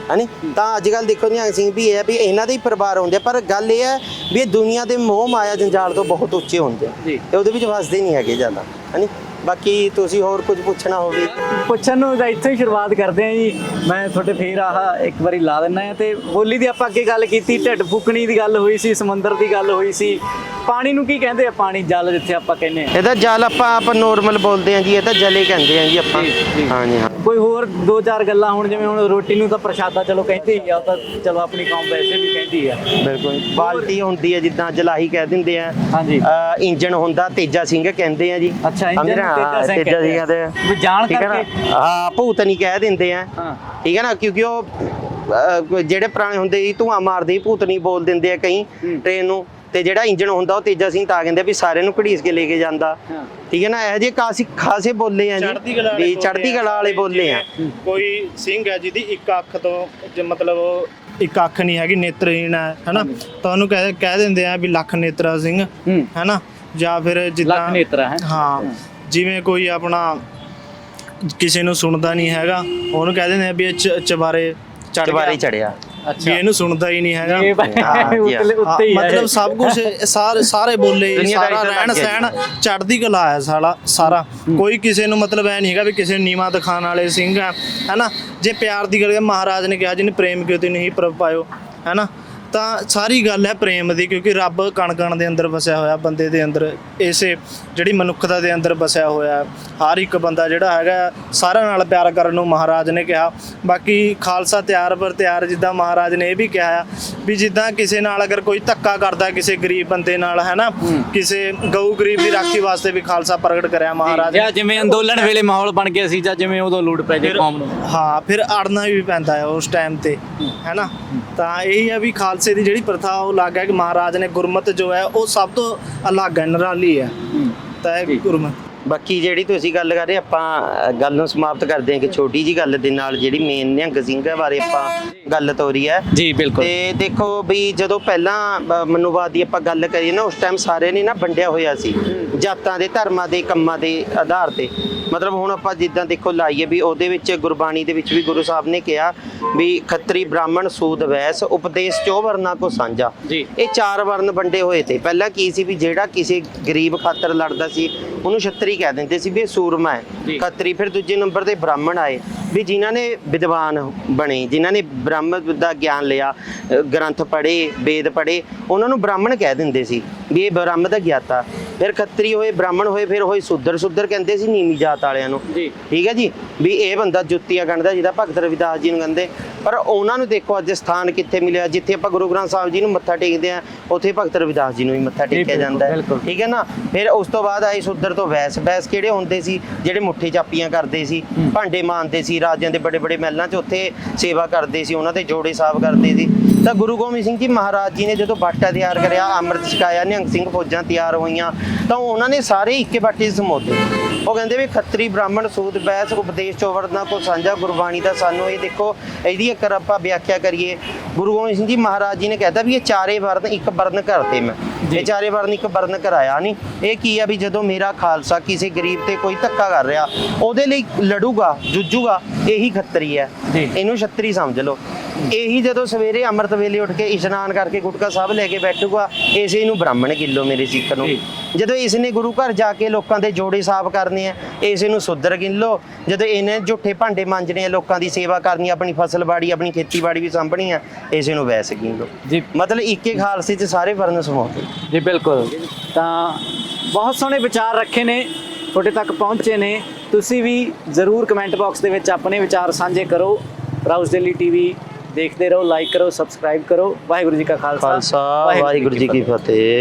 ਹੈ ਨੀ। ਤਾਂ ਅੱਜ ਕੱਲ੍ਹ ਦੇਖੋ ਨਿਹੰਗ ਸਿੰਘ ਵੀ ਇਹ ਹੈ ਵੀ ਇਹਨਾਂ ਦੇ ਹੀ ਪਰਿਵਾਰ ਹੁੰਦੇ ਆ, ਪਰ ਗੱਲ ਇਹ ਹੈ ਵੀ ਇਹ ਦੁਨੀਆ ਦੇ ਮੋਹ ਮਾਇਆ ਜੰਜਾਲ ਤੋਂ ਬਹੁਤ ਉੱਚੇ ਹੁੰਦੇ ਆ ਤੇ ਉਹਦੇ ਵਿੱਚ ਫਸਦੇ ਨਹੀਂ ਹੈਗੇ ਜ਼ਿਆਦਾ, ਹੈ ਨੀ। ਬਾਕੀ ਤੁਸੀਂ ਹੋਰ ਕੁਝ ਪੁੱਛਣਾ ਹੋਵੇ। ਪੁੱਛਣ ਨੂੰ ਤਾਂ ਇੱਥੋਂ ਹੀ ਸ਼ੁਰੂਆਤ ਕਰਦੇ ਆ ਜੀ। ਮੈਂ ਤੁਹਾਡੇ ਫੇਰ ਇੱਕ ਵਾਰੀ ਲਾ ਦਿੰਦਾ ਆ। ਤੇ ਬੋਲੀ ਦੀ ਆਪਾਂ ਅੱਗੇ ਗੱਲ ਕੀਤੀ, ਢਿੱਡ ਫੁੱਕਣੀ ਦੀ ਗੱਲ ਹੋਈ ਸੀ, ਸਮੁੰਦਰ ਦੀ ਗੱਲ ਹੋਈ ਸੀ। ਪਾਣੀ ਨੂੰ ਕੀ ਕਹਿੰਦੇ ਆ? ਪਾਣੀ, ਜਲ ਜਿੱਥੇ ਆਪਾਂ ਕਹਿੰਦੇ ਆ। ਇਹਦਾ ਜਲ ਆਪਾਂ ਨੋਰਮਲ ਬੋਲਦੇ ਹਾਂ ਜੀ, ਇਹ ਤਾਂ ਜਲੇ ਕਹਿੰਦੇ ਆ ਜੀ ਆਪਾਂ। ਹਾਂਜੀ ਹਾਂ। ਕੋਈ ਹੋਰ 2-4 ਗੱਲਾਂ ਹੁਣ, ਜਿਵੇਂ ਹੁਣ ਰੋਟੀ ਨੂੰ ਤਾਂ ਪ੍ਰਸ਼ਾਦਾ ਚਲੋ ਕਹਿੰਦੇ ਹੀ ਆ, ਉਹ ਤਾਂ ਚਲੋ ਆਪਣੀ ਕੌਮ ਵੈਸੇ ਵੀ ਕਹਿੰਦੀ ਆ। ਬਿਲਕੁਲ। ਬਾਲਟੀ ਹੁੰਦੀ ਹੈ, ਜਿੱਦਾਂ ਜਲਾਹੀ ਕਹਿ ਦਿੰਦੇ ਆ। ਹਾਂਜੀ। ਇੰਜਣ ਹੁੰਦਾ, ਤੇਜਾ ਸਿੰਘ ਕਹਿੰਦੇ ਆ ਜੀ। ਅੱਛਾ, ਇੰਜਣ ਨੂੰ ਤੇਜਾ ਸਿੰਘ ਕਹਿੰਦੇ ਆ। ਵੀ ਜਾਣ ਠੀਕ ਹੈ ਨਾ? ਕਰਕੇ। ਹਾਂ, ਭੂਤਨੀ ਕਹਿ ਦਿੰਦੇ ਆ। ਹਾਂ। ਠੀਕ ਹੈ ਨਾ, ਕਿਉਂਕਿ ਉਹ ਜਿਹੜੇ ਪੁਰਾਣੇ ਹੁੰਦੇ ਸੀ ਧੂਆਂ ਮਾਰਦੇ ਸੀ, ਭੂਤਨੀ ਬੋਲ ਦਿੰਦੇ ਆ ਕਈ ਟ੍ਰੇਨ ਨੂੰ। ਤੇ ਜਿਹੜਾ ਇੰਜਣ ਹੁੰਦਾ ਉਹ ਤੇਜਾ ਸਿੰਘ ਤਾਂ ਕਹਿੰਦੇ ਵੀ ਸਾਰਿਆਂ ਨੂੰ ਘੜੀਸ ਕੇ ਲੈ ਕੇ ਜਾਂਦਾ। ਠੀਕ ਹੈ ਨਾ, ਇਹੋ ਜਿਹੇ ਖਾਸੇ ਬੋਲੇ ਆ ਜੀ, ਵੀ ਚੜ੍ਹਦੀ ਕਲਾ ਵਾਲੇ ਬੋਲੇ ਆ। ਕੋਈ ਸਿੰਘ ਹੈ ਜਿਹਦੀ ਇੱਕ ਅੱਖ ਤੋਂ ਮਤਲਬ ਇੱਕ ਅੱਖ ਨਹੀਂ ਹੈਗੀ, ਨੇਤਰਹੀਣ ਹੈ ਹਨਾ, ਤਾਂ ਉਹਨੂੰ ਕਹਿ ਦਿੰਦੇ ਆ ਵੀ ਲੱਖ ਨੇਤਰਾ ਸਿੰਘ ਹੈਨਾ। ਜਾਂ ਫਿਰ ਜਿੱਦਾਂ ਲੱਖ ਨੇਤਰਾ ਹੈ। ਹਾਂ, ਜਿਵੇਂ ਕੋਈ ਆਪਣਾ ਕਿਸੇ ਨੂੰ ਸੁਣਦਾ ਨਹੀਂ ਹੈਗਾ, ਉਹਨੂੰ ਕਹਿ ਦਿੰਦੇ ਆ ਵੀ ਇਹ ਚਬਾਰੇ ਚੜਿਆ। ਵੀ ਇਹਨੂੰ ਸੁਣਦਾ ਹੀ ਨਹੀਂ ਹੈਗਾ। ਉੱਤੇ ਹੀ ਮਤਲਬ ਸਭ ਕੁਝ ਸਾਰੇ ਬੋਲੇ, ਸਾਰਾ ਰਹਿਣ ਸਹਿਣ ਚੜ੍ਹਦੀ ਕਲਾ ਹੈ ਸਾਰਾ। ਕੋਈ ਕਿਸੇ ਨੂੰ ਮਤਲਬ ਐ ਨਹੀਂ ਹੈਗਾ ਵੀ ਕਿਸੇ ਨੂੰ ਨੀਵਾਂ ਦਿਖਾਉਣ ਵਾਲੇ ਸਿੰਘ ਆ ਹੈਨਾ। ਜੇ ਪਿਆਰ ਦੀ ਗੱਲ ਮਹਾਰਾਜ ਨੇ ਕਿਹਾ ਜਿਹਨੇ ਪ੍ਰੇਮ ਕਿਉ ਤੇ ਨਹੀਂ ਪ੍ਰਭ ਪਾਇਓ ਹੈਨਾ, ਤਾਂ ਸਾਰੀ ਗੱਲ ਹੈ ਪ੍ਰੇਮ ਦੀ। ਕਿਉਂਕਿ ਰੱਬ ਕਣ ਕਣ ਦੇ ਅੰਦਰ ਵਸਿਆ ਹੋਇਆ, ਬੰਦੇ ਦੇ ਅੰਦਰ, ਇਸੇ ਜਿਹੜੀ ਮਨੁੱਖਤਾ ਦੇ ਅੰਦਰ ਵਸਿਆ ਹੋਇਆ। ਹਰ ਇੱਕ ਬੰਦਾ ਜਿਹੜਾ ਹੈਗਾ ਸਾਰਿਆਂ ਨਾਲ ਪਿਆਰ ਕਰਨ ਨੂੰ ਮਹਾਰਾਜ ਨੇ ਕਿਹਾ। ਬਾਕੀ ਖਾਲਸਾ ਤਿਆਰ ਪਰ ਤਿਆਰ, ਜਿੱਦਾਂ ਮਹਾਰਾਜ ਨੇ ਇਹ ਵੀ ਕਿਹਾ ਆ ਵੀ ਜਿੱਦਾਂ ਕਿਸੇ ਨਾਲ ਅਗਰ ਕੋਈ ਧੱਕਾ ਕਰਦਾ ਕਿਸੇ ਗਰੀਬ ਬੰਦੇ ਨਾਲ ਹੈਨਾ, ਕਿਸੇ ਗਊ ਗਰੀਬ ਦੀ ਰਾਖੀ ਵਾਸਤੇ ਵੀ ਖਾਲਸਾ ਪ੍ਰਗਟ ਕਰਿਆ ਮਹਾਰਾਜ ਨੇ। ਜਿਵੇਂ ਅੰਦੋਲਨ ਵੇਲੇ ਮਾਹੌਲ ਬਣ ਗਿਆ ਸੀ, ਜਾਂ ਜਿਵੇਂ ਉਦੋਂ ਲੂਟ ਪੈ ਜੇ ਕੌਮ ਨੂੰ। ਹਾਂ, ਫਿਰ ਅੜਨਾ ਵੀ ਪੈਂਦਾ ਹੈ ਉਸ ਟਾਈਮ ਤੇ ਹੈਨਾ। ਤਾਂ ਇਹੀ ਆ ਵੀ ਖਾਲਸੇ ਦੀ ਜਿਹੜੀ ਪ੍ਰਥਾ ਉਹ ਅਲੱਗ ਹੈ ਕਿ ਮਹਾਰਾਜ ਨੇ ਗੁਰਮਤ ਜੋ ਹੈ ਉਹ ਸਭ ਤੋਂ ਅਲੱਗ ਹੈ, ਨਿਰਾਲੀ ਹੈ। ਤਾਂ ਇਹ ਗੁਰਮਤ। ਬਾਕੀ ਜਿਹੜੀ ਤੁਸੀਂ ਗੱਲ ਕਰ ਰਹੇ, ਆਪਾਂ ਗੱਲ ਨੂੰ ਸਮਾਪਤ ਕਰਦੇ ਹਾਂ ਕਿ ਛੋਟੀ ਜੀ ਗੱਲ ਦੇ ਨਾਲ ਜਿਹੜੀ ਮੇਨ ਨਿਹੰਗ ਸਿੰਘਾਂ ਬਾਰੇ ਆਪਾਂ ਗੱਲ ਤੋਰੀ ਹੈ ਜੀ। ਬਿਲਕੁਲ। ਤੇ ਦੇਖੋ ਵੀ ਜਦੋਂ ਪਹਿਲਾਂ ਮਨੂਵਾਦ ਦੀ ਆਪਾਂ ਗੱਲ ਕਰੀਏ ਨਾ, ਉਸ ਟਾਈਮ ਸਾਰਿਆਂ ਨੇ ਨਾ ਵੰਡਿਆ ਹੋਇਆ ਸੀ ਜਾਤਾਂ ਦੇ, ਧਰਮਾਂ ਦੇ, ਕੰਮਾਂ ਦੇ ਆਧਾਰ ਤੇ। ਮਤਲਬ ਹੁਣ ਆਪਾਂ ਜਿੱਦਾਂ ਦੇਖੋ ਲਾਈਏ ਵੀ ਉਹਦੇ ਵਿੱਚ ਗੁਰਬਾਣੀ ਦੇ ਵਿੱਚ ਵੀ ਗੁਰੂ ਸਾਹਿਬ ਨੇ ਕਿਹਾ ਵੀ ਖੱਤਰੀ, ਬ੍ਰਾਹਮਣ, ਸੂਦ, ਵੈਸ, ਉਪਦੇਸ਼ 4 ਵਰਨਾਂ ਕੋ ਸਾਂਝਾ। ਇਹ 4 ਵਰਨ ਵੰਡੇ ਹੋਏ ਤੇ। ਪਹਿਲਾਂ ਕੀ ਸੀ ਵੀ ਜਿਹੜਾ ਕਿਸੇ ਗਰੀਬ ਖਾਤਰ ਲੜਦਾ ਸੀ ਉਹਨੂੰ ਛੱਤਰੀ ਕਹਿ ਦਿੰਦੇ ਸੀ ਵੀ ਇਹ ਸੂਰਮਾ ਹੈ, ਖੱਤਰੀ। ਫਿਰ ਦੂਜੇ ਨੰਬਰ ਤੇ ਬ੍ਰਾਹਮਣ ਆਏ ਵੀ ਜਿਨ੍ਹਾਂ ਨੇ ਵਿਦਵਾਨ ਬਣੇ, ਜਿਨ੍ਹਾਂ ਨੇ ਬ੍ਰਹਮ ਦਾ ਗਿਆਨ ਲਿਆ, ਗ੍ਰੰਥ ਪੜ੍ਹੇ, ਵੇਦ ਪੜ੍ਹੇ, ਉਹਨਾਂ ਨੂੰ ਬ੍ਰਾਹਮਣ ਕਹਿ ਦਿੰਦੇ ਸੀ ਵੀ ਇਹ ਬ੍ਰਹਮ ਦਾ ਗਿਆਤਾ। ਫਿਰ ਖੱਤਰੀ ਹੋਏ, ਬ੍ਰਾਹਮਣ ਹੋਏ, ਫਿਰ ਹੋਏ ਸੁੱਦਰ ਕਹਿੰਦੇ ਸੀ ਨੀਵੀਂ ਜਾਤ ਵਾਲਿਆਂ ਨੂੰ। ਠੀਕ ਹੈ ਜੀ, ਵੀ ਇਹ ਬੰਦਾ ਜੁੱਤੀਆਂ ਗੰਢਦਾ, ਜਿਹਦਾ ਭਗਤ ਰਵਿਦਾਸ ਜੀ ਨੂੰ ਕਹਿੰਦੇ। ਪਰ ਉਹਨਾਂ ਨੂੰ ਦੇਖੋ ਅੱਜ ਸਥਾਨ ਕਿੱਥੇ ਮਿਲਿਆ, ਜਿੱਥੇ ਆਪਾਂ ਗੁਰੂ ਗ੍ਰੰਥ ਸਾਹਿਬ ਜੀ ਨੂੰ ਮੱਥਾ ਟੇਕਦੇ ਆ, ਉੱਥੇ ਭਗਤ ਰਵਿਦਾਸ ਜੀ ਨੂੰ ਵੀ ਮੱਥਾ ਟੇਕਿਆ ਜਾਂਦਾ ਹੈ। ਠੀਕ ਹੈ ਨਾ। ਫਿਰ ਉਸ ਤੋਂ ਬਾਅਦ ਆਏ ਸੁੱਦਰ ਤੋਂ ਵੈਸ। ਵੈਸ ਕਿਹੜੇ ਹੁੰਦੇ ਸੀ? ਜਿਹੜੇ ਮੁੱਠੀ ਚਾਪੀਆਂ ਕਰਦੇ ਸੀ, ਭਾਂਡੇ ਮਾਂਜਦੇ ਸੀ, ਰਾਜਿਆਂ ਦੇ ਵੱਡੇ ਵੱਡੇ ਮਹਿਲਾਂ 'ਚ ਉੱਥੇ ਸੇਵਾ ਕਰਦੇ ਸੀ, ਉਹਨਾਂ ਦੇ ਜੋੜੇ ਸਾਫ਼ ਕਰਦੇ ਸੀ। ਤਾਂ ਗੁਰੂ ਗੋਬਿੰਦ ਸਿੰਘ ਜੀ ਮਹਾਰਾਜ ਜੀ ਨੇ ਜਦੋਂ ਬਾਟਾ ਤਿਆਰ ਕਰਿਆ, ਅੰਮ੍ਰਿਤ ਛਕਾਇਆ, ਨਿਹੰਗ ਸਿੰਘ ਫੌਜਾਂ ਤਿਆਰ ਹੋਈਆਂ, ਤਾਂ ਉਹਨਾਂ ਨੇ ਸਾਰੇ ਇੱਕੇ ਬਾਟੇ 'ਚ ਸਮੋਤੇ। ਉਹ ਕਹਿੰਦੇ ਵੀ ਖੱਤਰੀ, ਬ੍ਰਾਹਮਣ, ਸੂਦ, ਵੈਸ, ਉਪਦੇਸ਼ 4 ਵਰਨਾਂ ਕੋ ਸਾਂਝਾ। ਗੁਰਬਾਣੀ ਦਾ ਸਾਨੂੰ ਇਹ ਦੇਖੋ, ਇਹਦੀ ਅਗਰ ਆਪਾਂ ਵਿਆਖਿਆ ਕਰੀਏ, ਗੁਰੂ ਗੋਬਿੰਦ ਸਿੰਘ ਜੀ ਮਹਾਰਾਜ ਜੀ ਨੇ ਕਹਿਤਾ ਵੀ ਇਹ 4 ਵਰਨ ਇੱਕ ਵਰਨ ਕਰਤੇ ਮੈਂ। ਇਹ 4 ਵਰਨ ਇੱਕ ਵਰਨ ਕਰਾਇਆ ਨਹੀਂ। ਇਹ ਕੀ ਆ ਵੀ ਜਦੋਂ ਮੇਰਾ ਖਾਲਸਾ ਕਿਸੇ ਗਰੀਬ ਤੇ ਕੋਈ ਧੱਕਾ ਕਰ ਰਿਹਾ, ਉਹਦੇ ਲਈ ਲੜੂਗਾ, ਜੂਝੂਗਾ, ਇਹੀ ਖੱਤਰੀ ਹੈ। ਇਹਨੂੰ ਛੱਤਰੀ ਸਮਝ ਲਓ। ਇਹੀ ਜਦੋਂ ਸਵੇਰੇ ਅੰਮ੍ਰਿਤ ਵੇਲੇ ਉੱਠ ਕੇ ਇਸ਼ਨਾਨ ਕਰਕੇ ਗੁਟਕਾ ਸਾਹਿਬ ਲੈ ਕੇ ਬੈਠੂਗਾ, ਇਸੇ ਨੂੰ ਬ੍ਰਾਹਮਣ ਗਿੱਲੋ ਮੇਰੇ ਸਿੱਖ ਨੂੰ। ਜਦੋਂ ਇਸ ਨੇ ਗੁਰੂ ਘਰ ਜਾ ਕੇ ਲੋਕਾਂ ਦੇ ਜੋੜੇ ਸਾਫ਼ ਕਰਨੇ ਆ, ਇਸੇ ਨੂੰ ਸੁੱਦਰ ਗਿਣ ਲਓ। ਜਦੋਂ ਇਹਨੇ ਝੂਠੇ ਭਾਂਡੇ ਮਾਂਜਣੇ ਆ, ਲੋਕਾਂ ਦੀ ਸੇਵਾ ਕਰਨੀ, ਆਪਣੀ ਫਸਲ ਬਾੜੀ, ਆਪਣੀ ਖੇਤੀਬਾੜੀ ਵੀ ਸਾਂਭਣੀ ਆ, ਇਸੇ ਨੂੰ ਵੈਸ ਗਿਣ ਲਓ। ਮਤਲਬ ਇੱਕੇ ਖਾਲਸੇ 'ਚ ਸਾਰੇ ਵਰਨ ਸਮਾਉਂਦੇ ਜੀ। ਬਿਲਕੁਲ। ਤਾਂ ਬਹੁਤ ਸੋਹਣੇ ਵਿਚਾਰ ਰੱਖੇ ਨੇ, ਤੁਹਾਡੇ ਤੱਕ ਪਹੁੰਚੇ ਨੇ। ਤੁਸੀਂ ਵੀ ਜ਼ਰੂਰ ਕਮੈਂਟ ਬਾਕਸ ਦੇ ਵਿੱਚ ਆਪਣੇ ਵਿਚਾਰ ਸਾਂਝੇ ਕਰੋ। ਰਾਉਸ ਡੇਲੀ ਟੀਵੀ ਦੇਖਦੇ ਰਹੋ, ਲਾਈਕ ਕਰੋ, ਸਬਸਕ੍ਰਾਈਬ ਕਰੋ। ਵਾਹਿਗੁਰੂ ਜੀ ਕਾ ਖਾਲਸਾ, ਵਾਹਿਗੁਰੂ ਜੀ ਕੀ ਫਤਿਹ।